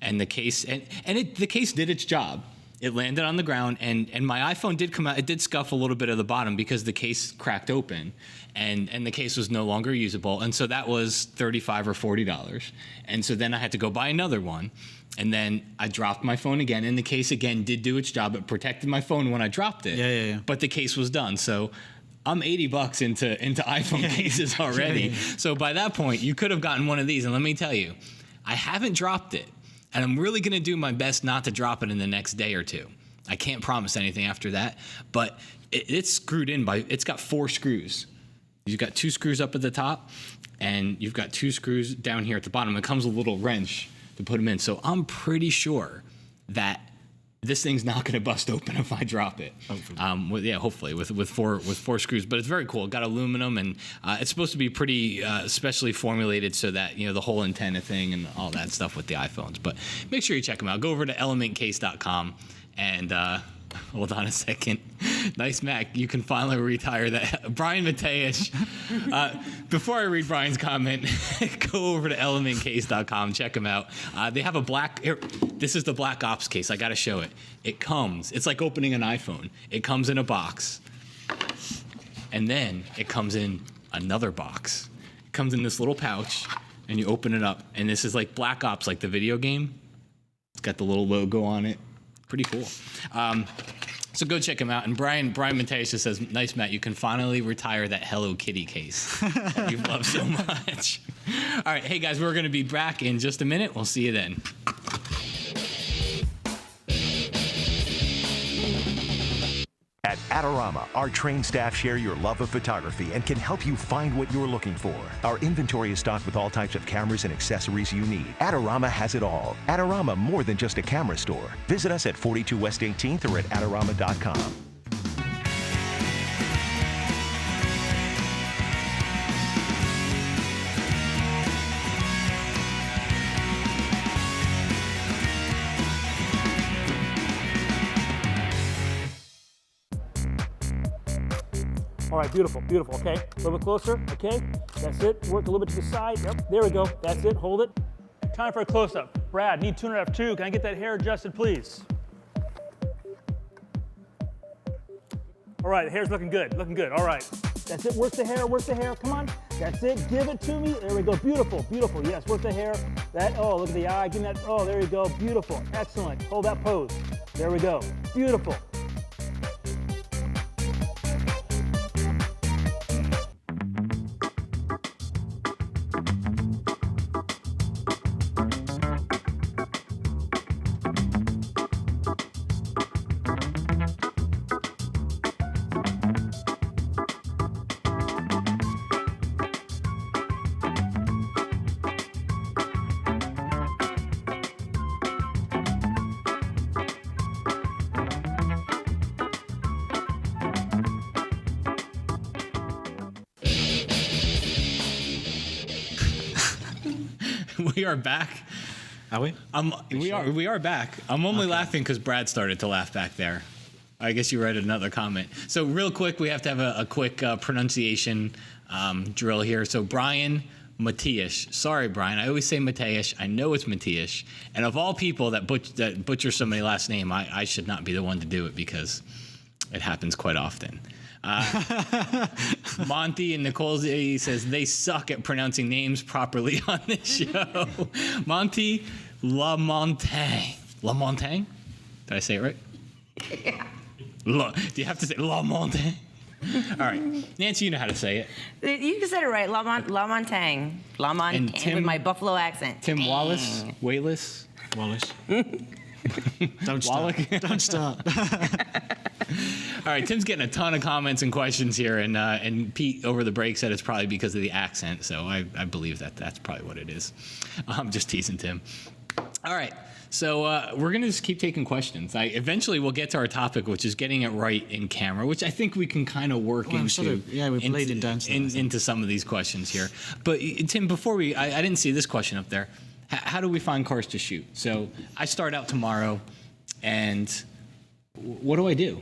and the case the case did its job. It landed on the ground, and my iPhone did come out. It did scuff a little bit of the bottom because the case cracked open, and the case was no longer usable. And so that was $35 or $40. And so then I had to go buy another one. And then I dropped my phone again, and the case again did do its job. It protected my phone when I dropped it. Yeah. But the case was done. So I'm $80 into iPhone cases already. So by that point, you could have gotten one of these. And let me tell you, I haven't dropped it. And I'm really going to do my best not to drop it in the next day or two. I can't promise anything after that. But it's screwed in it's got 4 screws. You've got 2 screws up at the top, and you've got 2 screws down here at the bottom. It comes with a little wrench to put them in. So I'm pretty sure that this thing's not going to bust open if I drop it. Hopefully with four screws. But it's very cool. It got aluminum, and it's supposed to be pretty specially formulated so that, you know, the whole antenna thing and all that stuff with the iPhones. But make sure you check them out. Go over to elementcase.com and hold on a second. Nice Mac. You can finally retire that. Brian Mateus. Before I read Brian's comment, go over to elementcase.com. Check them out. They have a black. This is the Black Ops case. I got to show it. It's like opening an iPhone. It comes in a box, and then it comes in another box. It comes in this little pouch, and you open it up, and this is like Black Ops, like the video game. It's got the little logo on it. Pretty cool. So go check him out. And Brian Mateus just says, nice, Matt, you can finally retire that Hello Kitty case that you've loved so much. All right, hey, guys, we're going to be back in just a minute. We'll see you then. At ADORAMA, our trained staff share your love of photography and can help you find what you're looking for. Our inventory is stocked with all types of cameras and accessories you need. ADORAMA has it all. ADORAMA, more than just a camera store. Visit us at 42 West 18th or at adorama.com. All right, beautiful, beautiful, okay? A little bit closer, okay? That's it, work a little bit to the side, yep, there we go, that's it, hold it. Time for a close-up. Brad, need tuner F2, can I get that hair adjusted, please? All right, the hair's looking good, all right. That's it, work the hair, come on. That's it. Give it to me. There we go. Beautiful, beautiful. Yes, work the hair. Oh, look at the eye. Give me that. Oh, there you go. Beautiful. Excellent. Hold that pose. There we go. Beautiful. We are back. Are we? We are back. I'm only laughing because Brad started to laugh back there. I guess you read another comment. So real quick, we have to have a quick pronunciation drill here. So Brian Matias. Sorry, Brian. I always say Matias. I know it's Matias. And of all people that butcher somebody's last name, I should not be the one to do it because it happens quite often. Monty and Nicole says they suck at pronouncing names properly on this show. Monty Lamontagne. Lamontagne? Did I say it right? Yeah. Do you have to say Lamontagne? All right. Nancy, you know how to say it. You said it right. Lamontagne. Lamontagne with my Buffalo accent. Tim Wallace? Wallace. Don't start. Don't start. All right, Tim's getting a ton of comments and questions here, and Pete over the break said it's probably because of the accent, so I believe that's probably what it is. I'm just teasing Tim. All right, so we're going to just keep taking questions. Eventually we'll get to our topic, which is getting it right in camera, which I think we can kind of work into. We're bleeding down into some of these questions here. But Tim, before I didn't see this question up there. How do we find cars to shoot? So I start out tomorrow, and what do I do?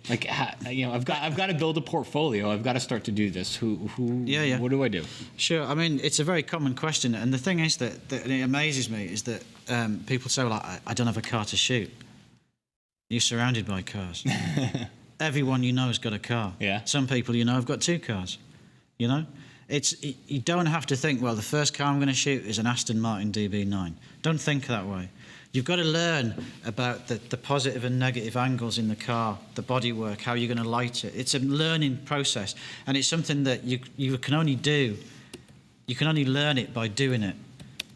Like, I've got to build a portfolio. I've got to start to do this. What do I do? Sure. I mean, it's a very common question, and the thing is that it amazes me is that people say, "Well, I don't have a car to shoot." You're surrounded by cars. Everyone you know has got a car. Yeah. Some people you know have got 2 cars. You know, you don't have to think, well, the first car I'm going to shoot is an Aston Martin DB9. Don't think that way. You've got to learn about the positive and negative angles in the car, the bodywork, how you're going to light it. It's a learning process, and it's something that you can only do. You can only learn it by doing it.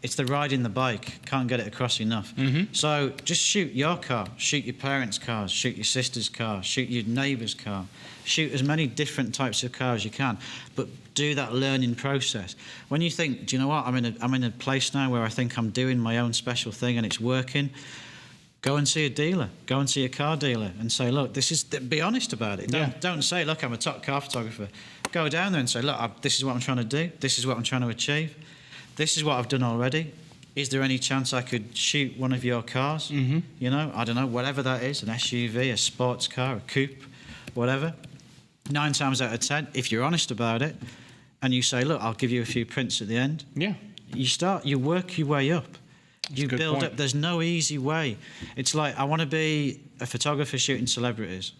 It's the riding the bike. Can't get it across enough. Mm-hmm. So just shoot your car, shoot your parents' cars, shoot your sister's car, shoot your neighbour's car. Shoot as many different types of cars as you can, but do that learning process. When you think, do you know what, I'm in a place now where I think I'm doing my own special thing and it's working, go and see a dealer. Go and see a car dealer and say, look, be honest about it. Don't say, look, I'm a top car photographer. Go down there and say, look, this is what I'm trying to do. This is what I'm trying to achieve. This is what I've done already. Is there any chance I could shoot one of your cars? Mm-hmm. You know, I don't know, whatever that is, an SUV, a sports car, a coupe, whatever. 9 times out of 10, if you're honest about it, and you say, look, I'll give you a few prints at the end. Yeah. You work your way up. You build up. There's no easy way. It's like, I want to be a photographer shooting celebrities.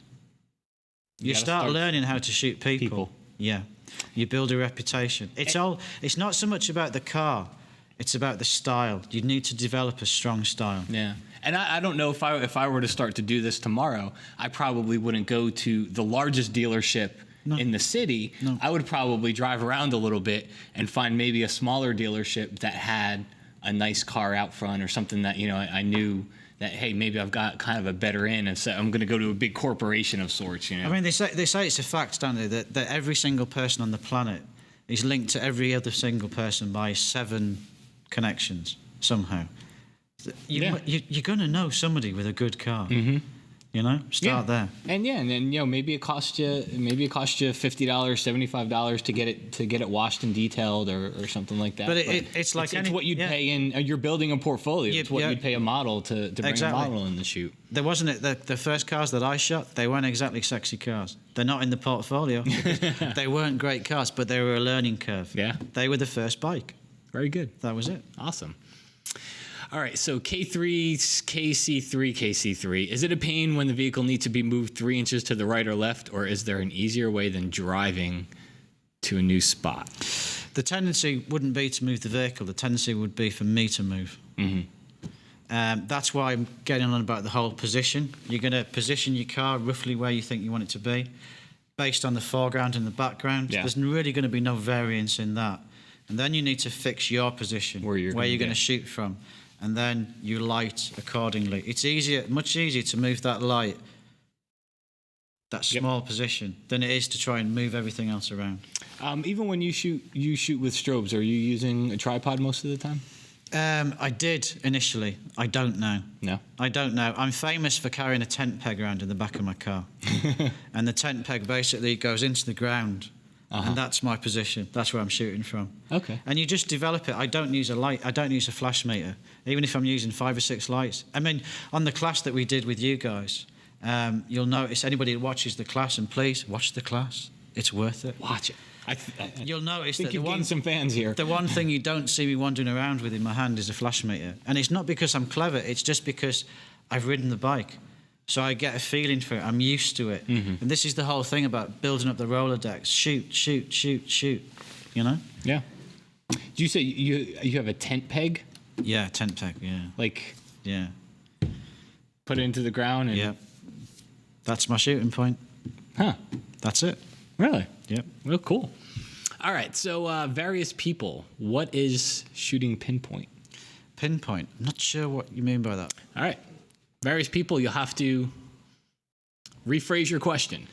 You start learning how to shoot people. Yeah. You build a reputation. It's not so much about the car. It's about the style. You need to develop a strong style. Yeah. And I don't know if I were to start to do this tomorrow, I probably wouldn't go to the largest dealership in the city. No. I would probably drive around a little bit and find maybe a smaller dealership that had a nice car out front or something that, you know, I knew that, hey, maybe I've got kind of a better in, and so I'm going to go to a big corporation of sorts, you know. I mean, they say it's a fact, don't they, that every single person on the planet is linked to every other single person by 7 connections somehow. You're going to know somebody with a good car. Mm-hmm. You know, start there. And then you know, maybe it costs you $50, $75 to get it washed and detailed or something like that. But it's like it's what you'd pay in. You're building a portfolio. It's what you'd pay a model to bring a model in the shoot. There wasn't the first cars that I shot. They weren't exactly sexy cars. They're not in the portfolio. They weren't great cars, but they were a learning curve. Yeah, they were the first bike. Very good. That was it. Awesome. All right, so K3, KC3. Is it a pain when the vehicle needs to be moved 3 inches to the right or left, or is there an easier way than driving to a new spot? The tendency wouldn't be to move the vehicle. The tendency would be for me to move. That's why I'm getting on about the whole position. You're going to position your car roughly where you think you want it to be, based on the foreground and the background. Yeah. There's really going to be no variance in that. And then you need to fix your position, where you're going to shoot from, and then you light accordingly. It's much easier to move that light, that small position, than it is to try and move everything else around. Even when you shoot with strobes, are you using a tripod most of the time? I did initially. I don't now. No? I don't know. I'm famous for carrying a tent peg around in the back of my car. And the tent peg basically goes into the ground. And that's my position. That's where I'm shooting from. Okay. And you just develop it. I don't use a light. I don't use a flash meter, even if I'm using 5 or 6 lights. I mean, on the class that we did with you guys, you'll notice, anybody who watches the class, and please watch the class. It's worth it. Watch it. You'll notice think that you've gained some fans here. The one thing you don't see me wandering around with in my hand is a flash meter. And it's not because I'm clever. It's just because I've ridden the bike. So I get a feeling for it. I'm used to it. And this is the whole thing about building up the Rolodex. Shoot, shoot, shoot, shoot. You know? Yeah. Do you say you have a tent peg? Yeah, tent peg, yeah. Like, yeah. Put it into the ground and... Yeah. That's my shooting point. Huh. That's it. Really? Yep. Well, cool. All right, so various people. What is shooting pinpoint? Pinpoint? I'm not sure what you mean by that. All right. Various people, you'll have to rephrase your question.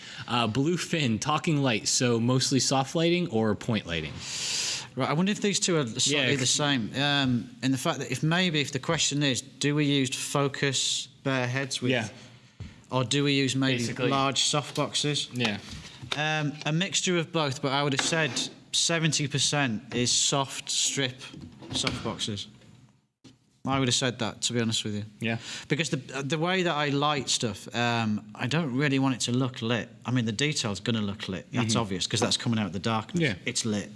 Blue fin, talking light, so mostly soft lighting or point lighting? Right, I wonder if these two are slightly the same. In the fact that if the question is, do we use focus bare heads with, or do we use maybe basically large soft boxes? Yeah. A mixture of both, but I would have said 70% is soft strip soft boxes. I would have said that, to be honest with you. Yeah. Because the way that I light stuff, I don't really want it to look lit. I mean, the detail's going to look lit. That's obvious, because that's coming out of the darkness. Yeah. It's lit.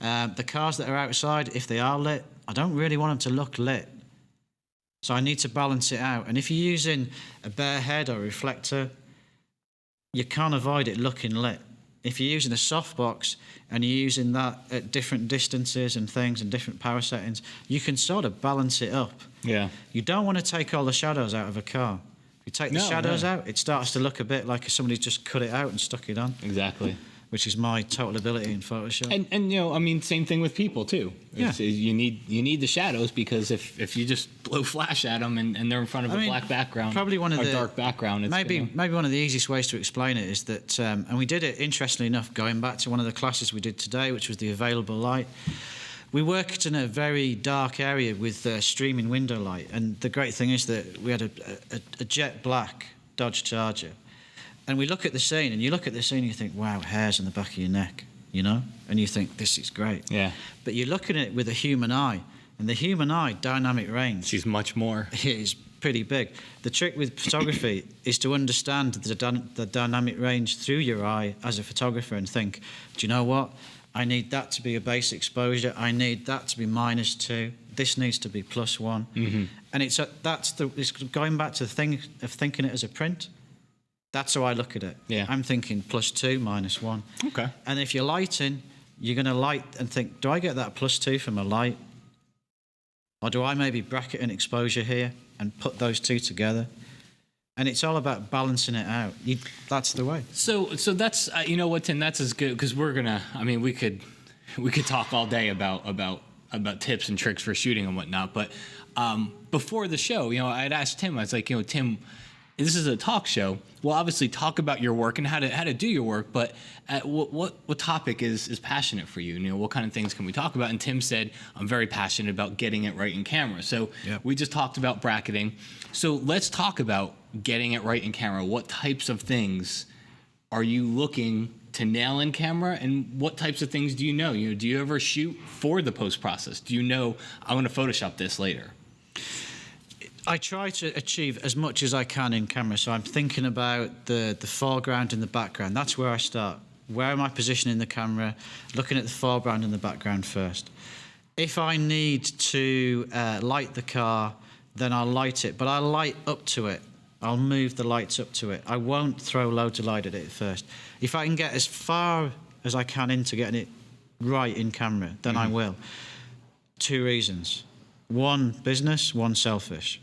The cars that are outside, if they are lit, I don't really want them to look lit. So I need to balance it out. And if you're using a bare head or a reflector, you can't avoid it looking lit. If you're using a softbox and you're using that at different distances and things and different power settings, you can sort of balance it up. Yeah. You don't want to take all the shadows out of a car. If you take the shadows out, it starts to look a bit like somebody's just cut it out and stuck it on. Exactly. Which is my total ability in Photoshop. And you know, I mean, same thing with people too. Yeah. You need the shadows, because if you just blow flash at them and they're in front of a black background, probably one of or the dark background, it's maybe one of the easiest ways to explain it is that, and we did it interestingly enough, going back to one of the classes we did today, which was the available light. We worked in a very dark area with streaming window light, and the great thing is that we had a jet black Dodge Charger. And we look at the scene, and you look at the scene and you think, wow, hairs on the back of your neck, you know? And you think, this is great. Yeah. But you're looking at it with a human eye, and the human eye dynamic range... She's much more... ...is pretty big. The trick with photography is to understand the dynamic range through your eye as a photographer and think, do you know what? I need that to be a base exposure. I need that to be -2. This needs to be +1. And it's going back to the thing of thinking it as a print. That's how I look at it. Yeah. I'm thinking +2, -1. Okay. And if you're lighting, you're going to light and think, do I get that +2 from a light? Or do I maybe bracket an exposure here and put those two together? And it's all about balancing it out. That's the way. So that's you know what, Tim, that's as good, because we're gonna. I mean, we could talk all day about tips and tricks for shooting and whatnot. But before the show, you know, I'd asked Tim. I was like, you know, Tim, this is a talk show. We'll obviously talk about your work and how to do your work, but what topic is passionate for you? You know, what kind of things can we talk about? And Tim said, I'm very passionate about getting it right in camera. So we just talked about bracketing. So let's talk about getting it right in camera. What types of things are you looking to nail in camera, and what types of things do you know? You know, do you ever shoot for the post process? Do you know, I'm going to Photoshop this later? I try to achieve as much as I can in camera. So I'm thinking about the foreground and the background. That's where I start. Where am I positioning the camera? Looking at the foreground and the background first. If I need to light the car, then I'll light it. But I'll light up to it. I'll move the lights up to it. I won't throw loads of light at it first. If I can get as far as I can into getting it right in camera, then I will. 2 reasons. 1, business, 1, selfish.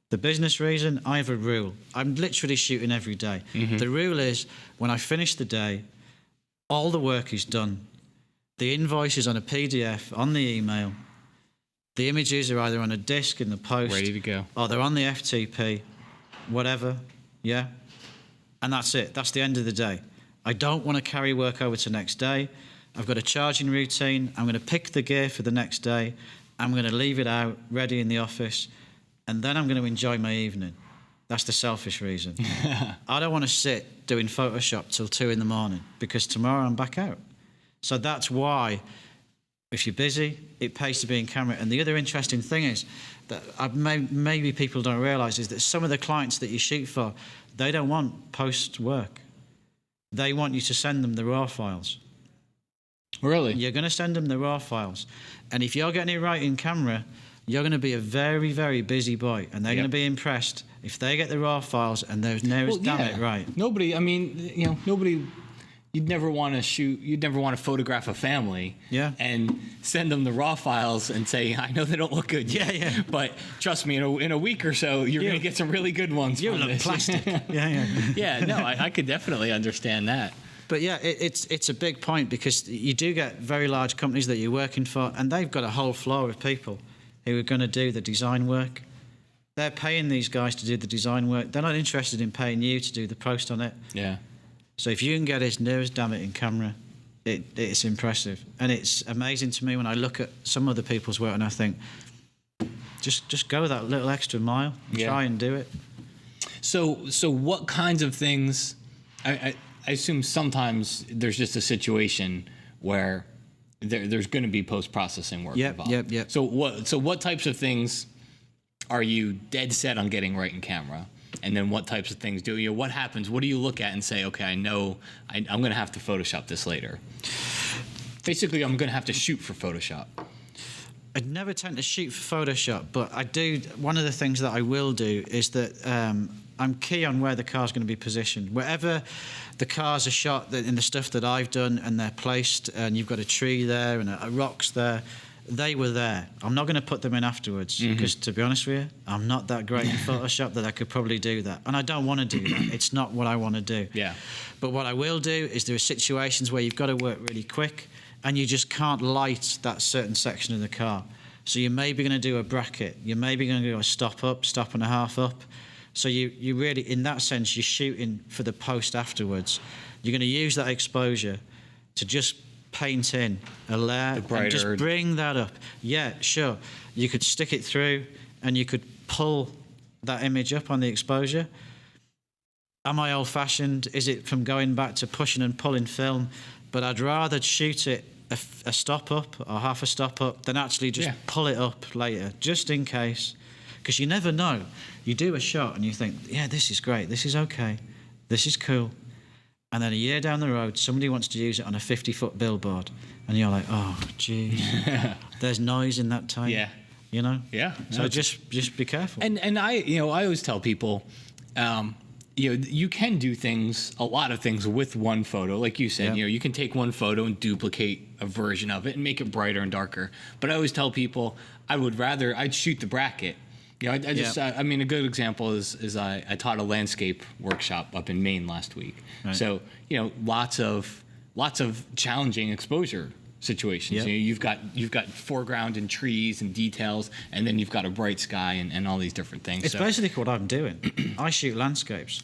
The business reason, I have a rule. I'm literally shooting every day. The rule is, when I finish the day, all the work is done. The invoice is on a PDF, on the email. The images are either on a disc in the post. Ready to go. Or they're on the FTP, whatever, yeah? And that's it. That's the end of the day. I don't want to carry work over to next day. I've got a charging routine. I'm going to pick the gear for the next day. I'm going to leave it out, ready in the office, and then I'm going to enjoy my evening. That's the selfish reason. I don't want to sit doing Photoshop till 2 in the morning because tomorrow I'm back out. So that's why, if you're busy, it pays to be in camera. And the other interesting thing is that maybe people don't realise is that some of the clients that you shoot for, they don't want post work. They want you to send them the raw files. Really? You're going to send them the raw files. And if you're getting it right in camera, you're going to be a very, very busy boy. And they're going to be impressed if they get the raw files and there's damn it right. Nobody, I mean, you know, nobody, you'd never want to photograph a family and send them the raw files and say, I know they don't look good yet, but trust me, in a week or so, you're going to get some really good ones. You look plastic. No, I could definitely understand that. But yeah, it's a big point because you do get very large companies that you're working for, and they've got a whole floor of people who are going to do the design work. They're paying these guys to do the design work. They're not interested in paying you to do the post on it. Yeah. So if you can get as near as damn it in camera, it's impressive. And it's amazing to me when I look at some other people's work and I think, just go that little extra mile and try and do it. So what kinds of things... I assume sometimes there's just a situation where there's going to be post-processing work involved. Yep. So what types of things are you dead set on getting right in camera? And then what types of things what happens? What do you look at and say, okay, I know I'm going to have to Photoshop this later? Basically, I'm going to have to shoot for Photoshop. I'd never tend to shoot for Photoshop, but I do. One of the things that I will do is that I'm key on where the car's going to be positioned. Wherever the cars are shot in the stuff that I've done and they're placed, and you've got a tree there and a rock's there, they were there. I'm not going to put them in afterwards because, to be honest with you, I'm not that great in Photoshop that I could probably do that. And I don't want to do that. It's not what I want to do. Yeah. But what I will do is there are situations where you've got to work really quick and you just can't light that certain section of the car. So you may be going to do a bracket. You may be going to do a stop and a half up. So you really, in that sense, you're shooting for the post afterwards. You're going to use that exposure to just paint in a layer and just bring that up. Yeah, sure. You could stick it through and you could pull that image up on the exposure. Am I old-fashioned? Is it from going back to pushing and pulling film? But I'd rather shoot it a stop up or half a stop up than actually just pull it up later, just in case. Because you never know. You do a shot and you think, yeah, this is great, this is okay, this is cool. And then a year down the road, somebody wants to use it on a 50-foot billboard. And you're like, oh, geez, there's noise in that tape. Yeah. You know? Yeah. So just be careful. And I always tell people, you can do a lot of things with one photo. Like you said, you can take one photo and duplicate a version of it and make it brighter and darker. But I always tell people, I'd shoot the bracket. I mean, a good example is I taught a landscape workshop up in Maine last week. Right. So, lots of challenging exposure situations. Yep. You've got foreground and trees and details, and then you've got a bright sky and all these different things. It's basically what I'm doing. I shoot landscapes.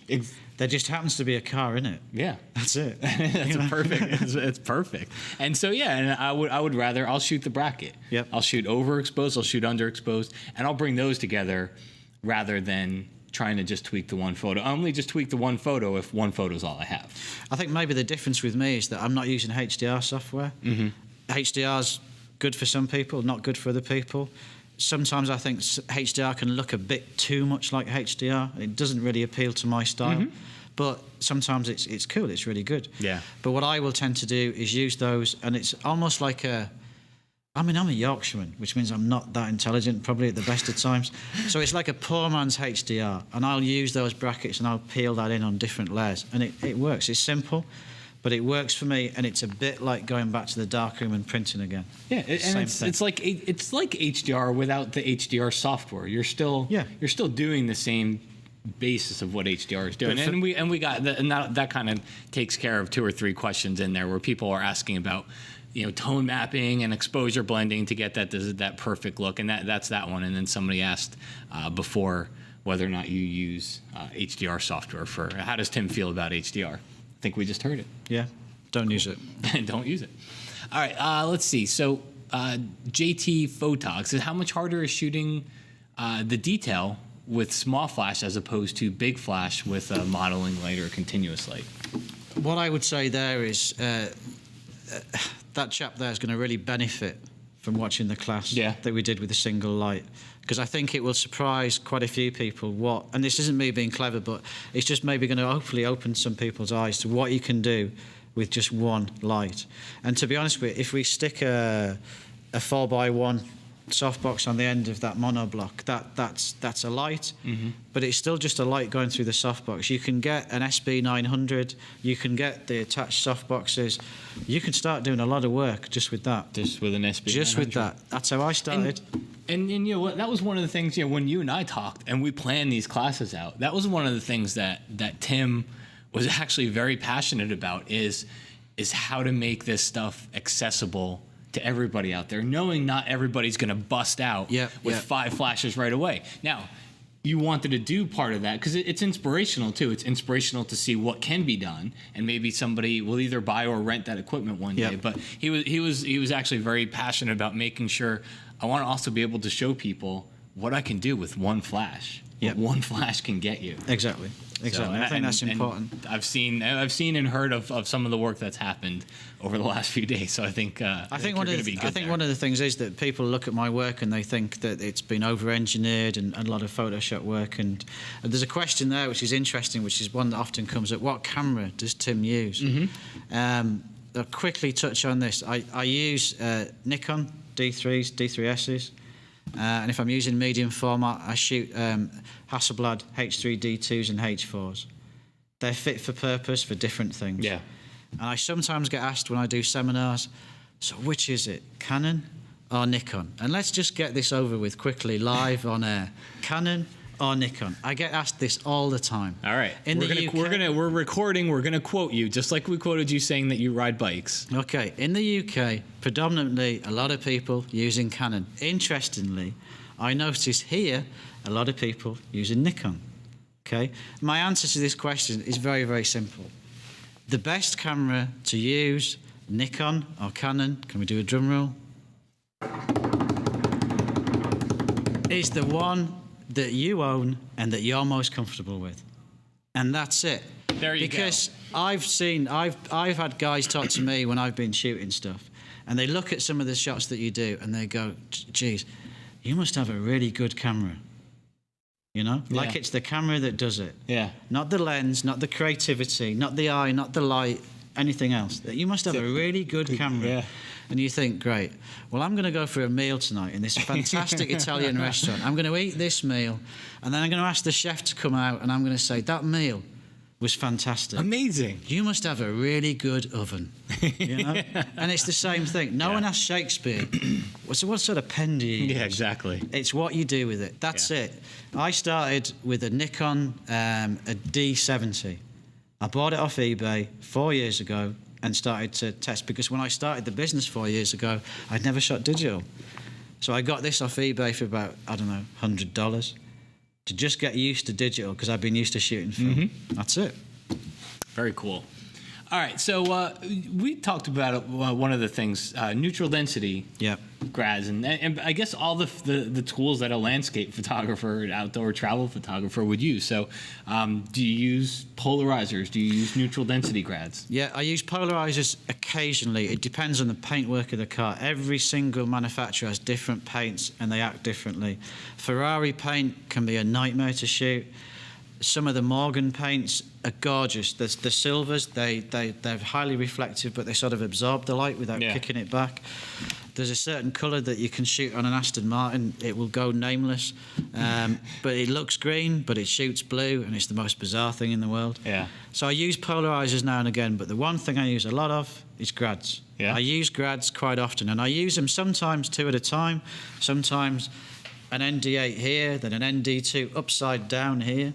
There just happens to be a car in it. Yeah, that's it. It's perfect. And so and I'll shoot the bracket. Yep. I'll shoot overexposed. I'll shoot underexposed, and I'll bring those together rather than trying to just tweak the one photo. I only just tweak the one photo if one photo is all I have. I think maybe the difference with me is that I'm not using HDR software. Mm-hmm. HDR's good for some people, not good for other people. Sometimes I think HDR can look a bit too much like HDR. It doesn't really appeal to my style. Mm-hmm. But sometimes it's cool, it's really good. Yeah. But what I will tend to do is use those, and it's almost like I'm a Yorkshireman, which means I'm not that intelligent, probably at the best of times. So it's like a poor man's HDR, and I'll use those brackets and I'll peel that in on different layers. And it works. It's simple, but it works for me, and it's a bit like going back to the darkroom and printing again. Yeah, and it's like HDR without the HDR software. You're still doing the same basis of what HDR is doing, and we got that kind of takes care of 2 or 3 questions in there where people are asking about, tone mapping and exposure blending to get that perfect look, and that's that one. And then somebody asked before whether or not you use HDR software for. How does Tim feel about HDR? I think we just heard it. Yeah, don't use it. Don't use it. All right, let's see. So JT Photog says, how much harder is shooting the detail with small flash as opposed to big flash with a modeling light or continuous light? What I would say there is that chap there is going to really benefit from watching the class that we did with a single light, because I think it will surprise quite a few people and this isn't me being clever, but it's just maybe going to hopefully open some people's eyes to what you can do with just one light. And to be honest with you, if we stick a 4x1 softbox on the end of that monoblock, that's a light, but it's still just a light going through the softbox. You can get an SB900, you can get the attached softboxes, you can start doing a lot of work just with that. Just with an SB900. Just with that. That's how I started. And you know what? That was one of the things, when you and I talked and we planned these classes out, that was one of the things that Tim was actually very passionate about is how to make this stuff accessible to everybody out there, knowing not everybody's going to bust out with 5 flashes right away. Now, you wanted to do part of that because it's inspirational too. It's inspirational to see what can be done, and maybe somebody will either buy or rent that equipment one day. But he was actually very passionate about making sure I want to also be able to show people what I can do with one flash. What one flash can get you. Exactly. So, I think that's important. I've seen and heard of some of the work that's happened over the last few days. So I think one of the things is that people look at my work and they think that it's been over-engineered and a lot of Photoshop work. And there's a question there which is interesting, which is one that often comes up: what camera does Tim use? I'll quickly touch on this. I use Nikon D3s, D3Ss. And if I'm using medium format, I shoot Hasselblad H3D2s and H4s. They're fit for purpose for different things. Yeah. And I sometimes get asked when I do seminars, so which is it, Canon or Nikon? And let's just get this over with quickly, live on air. Canon or Nikon? I get asked this all the time. All right. We're recording. We're gonna quote you, just like we quoted you saying that you ride bikes. Okay. In the UK, predominantly, a lot of people using Canon. Interestingly, I notice here a lot of people using Nikon. Okay. My answer to this question is very, very simple. The best camera to use, Nikon or Canon, can we do a drum roll? Is the one that you own and that you're most comfortable with. And that's it. There you go. Because I've had guys talk to me when I've been shooting stuff, and they look at some of the shots that you do and they go, geez, you must have a really good camera. Like it's the camera that does it. Yeah. Not the lens, not the creativity, not the eye, not the light, anything else. That you must have a really good camera. Yeah. And you think, great, well, I'm going to go for a meal tonight in this fantastic Italian restaurant. I'm going to eat this meal, and then I'm going to ask the chef to come out, and I'm going to say, that meal was fantastic. Amazing. You must have a really good oven. And it's the same thing. No one asks Shakespeare, what sort of pen do you use? Yeah, exactly. It's what you do with it. That's it. I started with a Nikon, a D70. I bought it off eBay 4 years ago and started to test, because when I started the business 4 years ago, I'd never shot digital. So I got this off eBay for about, $100 to just get used to digital, because I've been used to shooting film. That's it. Very cool. All right, so we talked about one of the things, neutral density grads, and I guess all the tools that a landscape photographer, an outdoor travel photographer would use. So do you use polarizers? Do you use neutral density grads? Yeah, I use polarizers occasionally. It depends on the paintwork of the car. Every single manufacturer has different paints and they act differently. Ferrari paint can be a nightmare to shoot. Some of the Morgan paints are gorgeous. The silvers, they're highly reflective, but they sort of absorb the light without kicking it back. There's a certain colour that you can shoot on an Aston Martin. It will go nameless, but it looks green, but it shoots blue, and it's the most bizarre thing in the world. Yeah. So I use polarizers now and again, but the one thing I use a lot of is grads. Yeah. I use grads quite often, and I use them sometimes 2 at a time, sometimes an ND8 here, then an ND2 upside down here.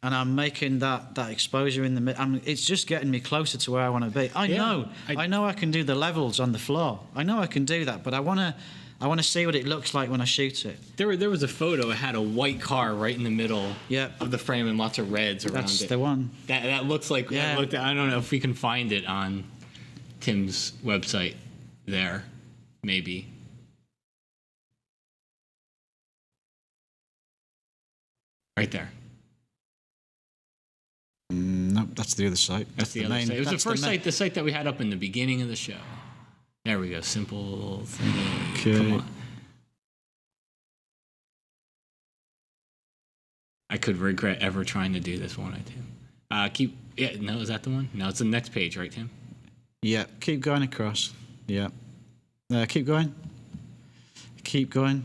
And I'm making that exposure in the middle. It's just getting me closer to where I want to be. I know I can do the levels on the floor. I know I can do that, but I want to see what it looks like when I shoot it. There was a photo. It had a white car right in the middle of the frame and lots of reds around it. That's the one. That looks like. Yeah. I don't know if we can find it on Tim's website. There, maybe. Right there. No, that's the other site. That's the other site. It was the first site, the site that we had up in the beginning of the show. There we go. Simple thing. Okay. Come on. I could regret ever trying to do this, won't I, Tim? No, is that the one? No, it's the next page, right, Tim? Yeah, keep going across. Yeah. Keep going. Keep going.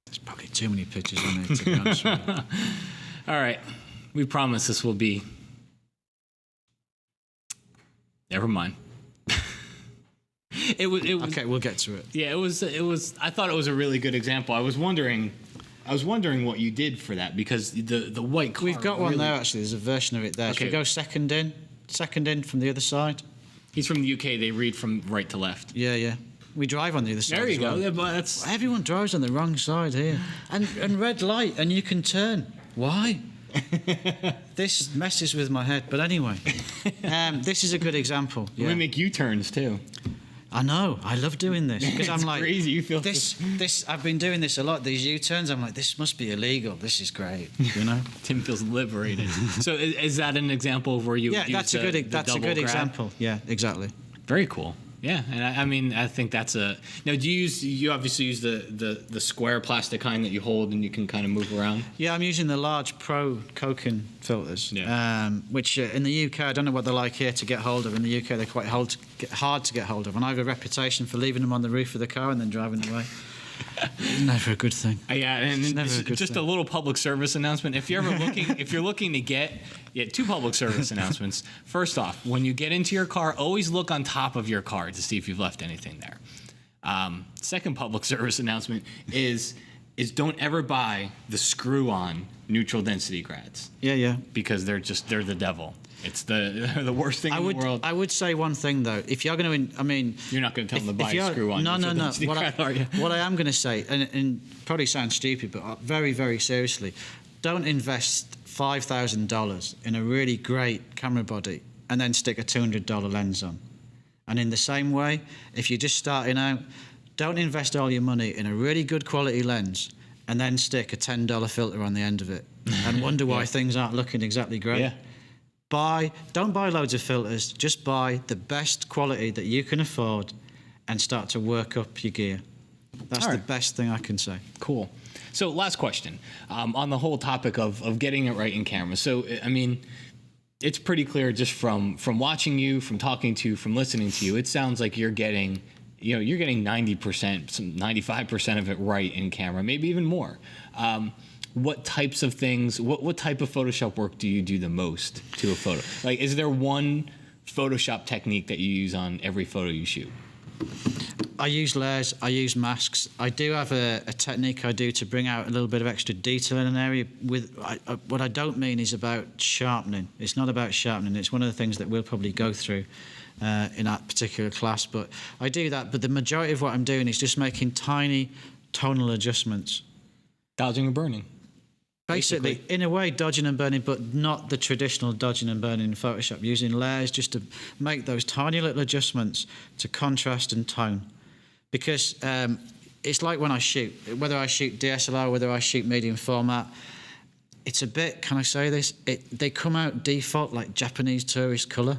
There's probably too many pictures on there, to be honest with you. All right. We promise this will be... Never mind. It was. Okay, we'll get to it. Yeah, it was. I thought it was a really good example. I was wondering what you did for that, because the white car... We've got one there, actually. There's a version of it there. Okay. Should we go second in from the other side? He's from the UK. They read from right to left. Yeah. We drive on the other side. There you go. Well. Yeah, everyone drives on the wrong side here. And red light, and you can turn. Why? This messes with my head, but anyway, this is a good example. We make U-turns too. I know. I love doing this because I'm like, crazy. You feel this. I've been doing this a lot. These U-turns. I'm like, this must be illegal. This is great. You know. Tim feels liberated. So is that an example of where you? Yeah, that's a good example. Yeah, exactly. Very cool. Yeah, and I think that's a... Now, you obviously use the square plastic kind that you hold and you can kind of move around? Yeah, I'm using the large Pro Koken filters, which in the UK, I don't know what they're like here to get hold of. In the UK, they're quite hard to get hold of, and I have a reputation for leaving them on the roof of the car and then driving away. Never a good thing. Yeah, and just a little public service announcement. If you're looking to get 2 public service announcements. First off, when you get into your car, always look on top of your car to see if you've left anything there. Second public service announcement is don't ever buy the screw-on neutral density grads. Yeah. Because they're the devil. It's the worst thing in the world. I would say one thing though. If you're going to, you're not going to tell them to buy a screw-on. No. What I am going to say, and probably sounds stupid, but very, very seriously, don't invest $5,000 in a really great camera body and then stick a $200 lens on. And in the same way, if you're just starting out, don't invest all your money in a really good quality lens and then stick a $10 filter on the end of it and wonder why things aren't looking exactly great. Yeah. Don't buy loads of filters, just buy the best quality that you can afford and start to work up your gear. That's the best thing I can say. Cool. So last question on the whole topic of getting it right in camera. So, I mean, it's pretty clear just from watching you, from talking to you, from listening to you, it sounds like you're getting 90%, 95% of it right in camera, maybe even more. What types of things, what type of Photoshop work do you do the most to a photo? Like, is there one Photoshop technique that you use on every photo you shoot? I use layers, I use masks. I do have a technique I do to bring out a little bit of extra detail in an area. What I don't mean is about sharpening. It's not about sharpening. It's one of the things that we'll probably go through in that particular class. But I do that. But the majority of what I'm doing is just making tiny tonal adjustments. Dodging and burning. Basically, in a way, dodging and burning, but not the traditional dodging and burning in Photoshop, using layers just to make those tiny little adjustments to contrast and tone. Because it's like when I shoot, whether I shoot DSLR, whether I shoot medium format, it's a bit, can I say this? They come out default like Japanese tourist colour.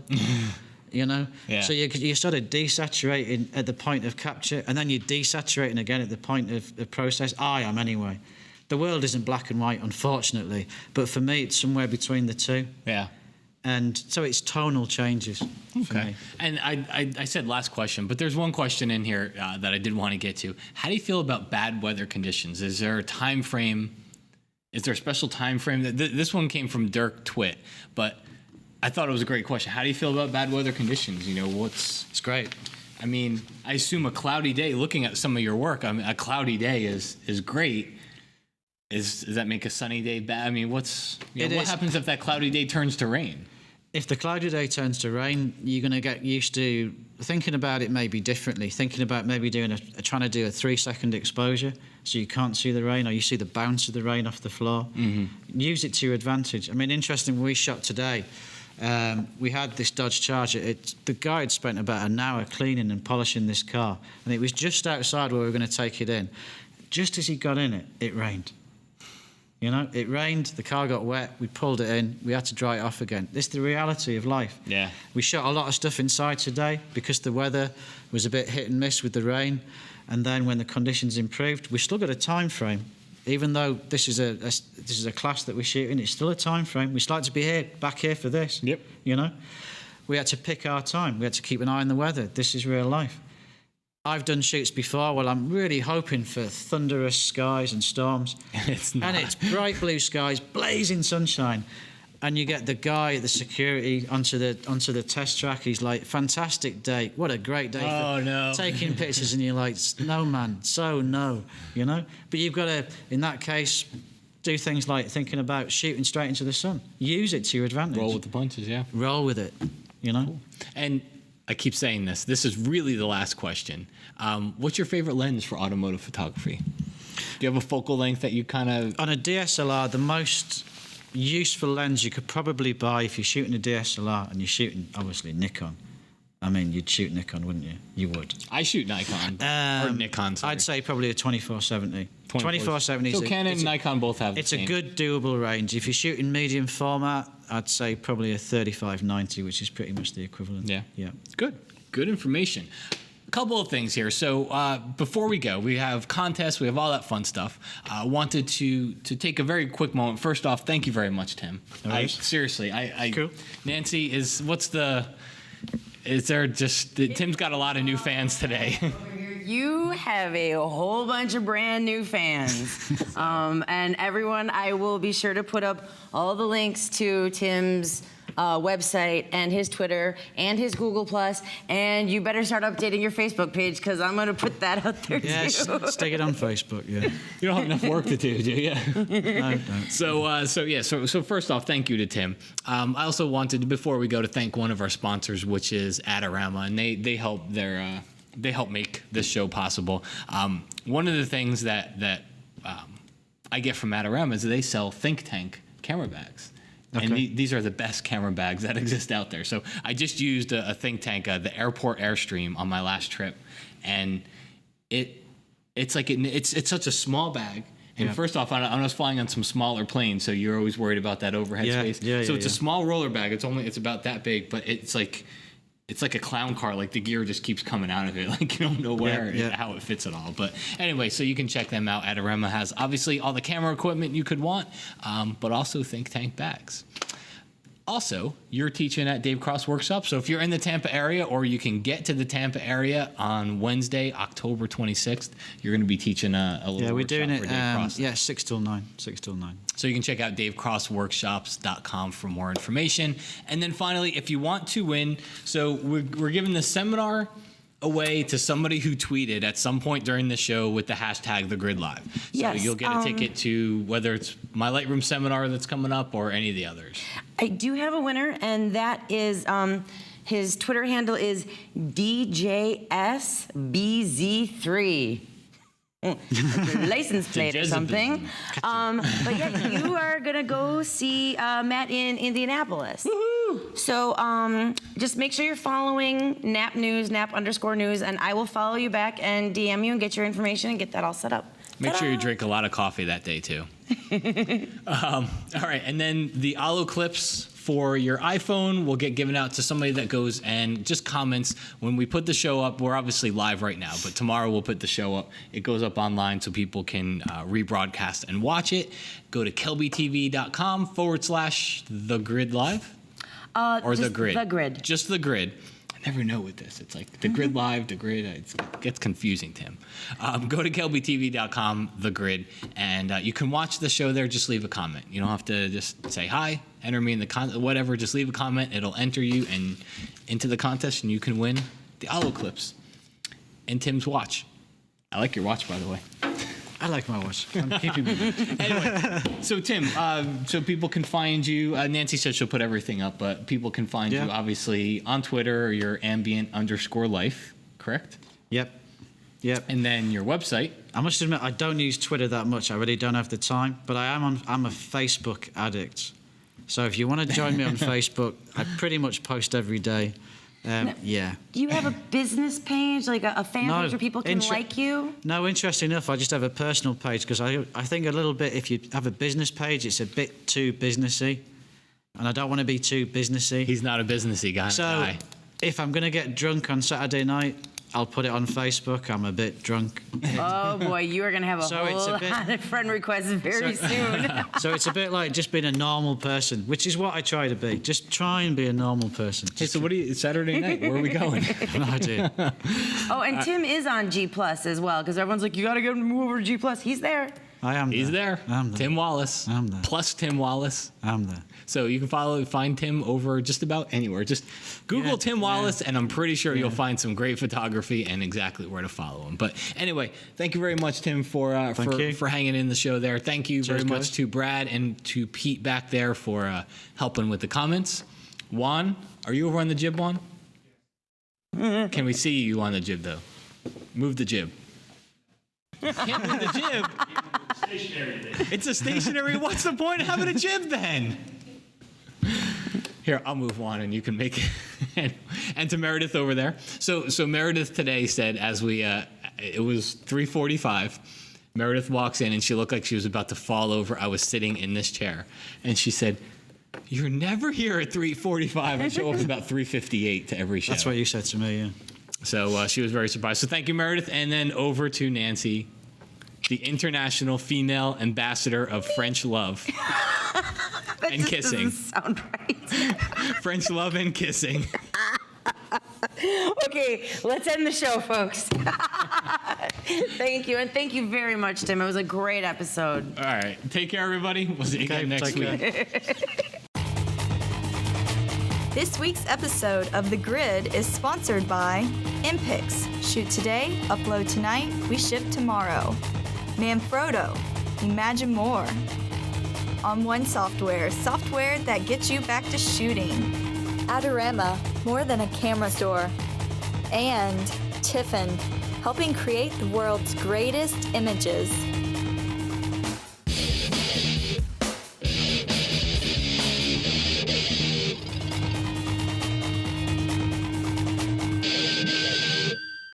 You know? Yeah. So you're sort of desaturating at the point of capture, and then you're desaturating again at the point of process. I am anyway. the world isn't black and white, unfortunately, but for me, it's somewhere between the two. Yeah. And so it's tonal changes for me. And I said last question, but there's one question in here that I did want to get to. How do you feel about bad weather conditions? Is there a time frame? Is there a special time frame? This one came from Dirk Twit, but I thought it was a great question. How do you feel about bad weather conditions? You know, It's great. I mean, I assume a cloudy day, looking at some of your work, I mean, a cloudy day is great. Does that make a sunny day bad? I mean, what happens if that cloudy day turns to rain? If the cloudy day turns to rain, you're going to get used to thinking about it maybe differently, thinking about maybe trying to do a 3-second exposure so you can't see the rain or you see the bounce of the rain off the floor. Mm-hmm. Use it to your advantage. I mean, interesting, when we shot today, we had this Dodge Charger. The guy had spent about an hour cleaning and polishing this car, and it was just outside where we were going to take it in. Just as he got in it, it rained. You know, it rained, the car got wet, we pulled it in, we had to dry it off again. This is the reality of life. Yeah. We shot a lot of stuff inside today because the weather was a bit hit and miss with the rain. And then when the conditions improved, we still got a time frame. Even though this is a class that we're shooting, it's still a time frame. We still like to be back here for this. Yep. You know? We had to pick our time. We had to keep an eye on the weather. This is real life. I've done shoots before. Well, I'm really hoping for thunderous skies and storms. It's not. And it's bright blue skies, blazing sunshine. And you get the guy at the security onto the test track. He's like, fantastic day. What a great day for taking pictures. And you're like, no, man, no, you know? But you've got to, in that case, do things like thinking about shooting straight into the sun. Use it to your advantage. Roll with the punches, yeah. Roll with it, you know? Cool. And I keep saying this. This is really the last question. What's your favorite lens for automotive photography? Do you have a focal length that you kind of... On a DSLR, the most useful lens you could probably buy if you're shooting a DSLR and you're shooting, obviously, Nikon. I mean, you'd shoot Nikon, wouldn't you? You would. I shoot Nikon. Or Nikon, sorry. I'd say probably a 2470. 2470. So Canon and Nikon both have the It's same. a good doable range. If you're shooting medium format, I'd say probably a 3590, which is pretty much the equivalent. Yeah. Yeah. Good information. A couple of things here. So before we go, we have contests, we have all that fun stuff. I wanted to take a very quick moment. First off, thank you very much, Tim. Seriously, Cool. Nancy, Tim's got a lot of new fans today. You have a whole bunch of brand new fans. And everyone, I will be sure to put up all the links to Tim's website and his Twitter and his Google+, and you better start updating your Facebook page because I'm going to put that out there too. Stick it on Facebook, yeah. You don't have enough work to do you? No, don't. So first off, thank you to Tim. I also wanted, before we go, to thank one of our sponsors, which is ADORAMA, and they help make this show possible. One of the things that I get from ADORAMA is they sell think tank camera bags. Okay. And these are the best camera bags that exist out there. So I just used a think tank, the Airport Airstream, on my last trip, and it's such a small bag. And first off, I was flying on some smaller planes, so you're always worried about that overhead space. So it's a small roller bag. It's about that big, but it's like a clown car. Like the gear just keeps coming out of it. Like you don't know how it fits at all. But anyway, so you can check them out. ADORAMA has obviously all the camera equipment you could want, but also think tank bags. Also, you're teaching at Dave Cross Workshop, so if you're in the Tampa area or you can get to the Tampa area on Wednesday, October 26th, you're going to be teaching a little workshop. We're doing it, for Dave Cross. 6 till 9. So you can check out davecrossworkshops.com for more information. And then finally, if you want to win, so we're giving the seminar away to somebody who tweeted at some point during the show with the hashtag #TheGridLive. So yes, you'll get a ticket to whether it's my Lightroom seminar that's coming up or any of the others. I do have a winner, and that is his Twitter handle is DJSBZ3. Like your license plate or something. But yeah, you are gonna go see Matt in Indianapolis. Woohoo! So just make sure you're following Nap News, Nap_news, and I will follow you back and DM you and get your information and get that all set up. Make sure you drink a lot of coffee that day too. All right, and then the Alo Clips for your iPhone will get given out to somebody that goes and just comments when we put the show up. We're obviously live right now, but tomorrow we'll put the show up. It goes up online so people can rebroadcast and watch it. Go to kelbytv.com/The Grid Live. Or just The Grid. The Grid. Just The Grid. I never know with this. It's like The Grid Live, The Grid. It gets confusing, Tim. Go to kelbytv.com, The Grid, and you can watch the show there. Just leave a comment. You don't have to just say hi, enter me in the whatever. Just leave a comment. It'll enter you into the contest, and you can win the Aloe clips and Tim's watch. I like your watch, by the way. I like my watch. I'm keeping it. Anyway, so Tim, so people can find you. Nancy said she'll put everything up, but people can find you obviously on Twitter or your ambient_life, correct? Yep. And then your website. I must admit, I don't use Twitter that much. I really don't have the time, but I'm a Facebook addict. So if you want to join me on Facebook, I pretty much post every day. Yeah. Do you have a business page, like a fan page where people can like you? No, interesting enough, I just have a personal page because I think a little bit, if you have a business page, it's a bit too businessy. And I don't want to be too businessy. He's not a businessy guy. So if I'm going to get drunk on Saturday night, I'll put it on Facebook. I'm a bit drunk. Oh, boy, you are going to have a whole lot of friend requests very soon. So it's a bit like just being a normal person, which is what I try to be. Just try and be a normal person. Hey, so Saturday night, where are we going? No idea. Oh, and Tim is on G+ as well, because everyone's like, you got to get him to move over to G+. He's there. I am He's there. I'm there. Tim Wallace. I'm there. Plus Tim Wallace. I'm there. So you can find Tim over just about anywhere. Just Google Tim Wallace, and I'm pretty sure you'll find some great photography and exactly where to follow him. But anyway, thank you very much, Tim, for hanging in the show there. Thank you very much to Brad and to Pete back there for helping with the comments. Juan, are you over on the jib, Juan? Can we see you on the jib, though? Move the jib. Can't move the jib. It's a stationary. What's the point of having a jib then? Here, I'll move one, and you can make it. And to Meredith over there. So Meredith today said, as we, it was 3:45. Meredith walks in, and she looked like she was about to fall over. I was sitting in this chair, and she said, "You're never here at 3:45." I show up about 3:58 to every show. That's what you said to me, yeah. So she was very surprised. So thank you, Meredith. And then over to Nancy, the international female ambassador of French love and kissing. Doesn't sound right. French love and kissing. Okay, let's end the show, folks. Thank you, and thank you very much, Tim. It was a great episode. All right. Take care, everybody. We'll see you again next week. This week's episode of The Grid is sponsored by Impix. Shoot today, upload tonight, we ship tomorrow. Manfrotto. Imagine more. On One Software that gets you back to shooting. ADORAMA, more than a camera store. And Tiffin, helping create the world's greatest images.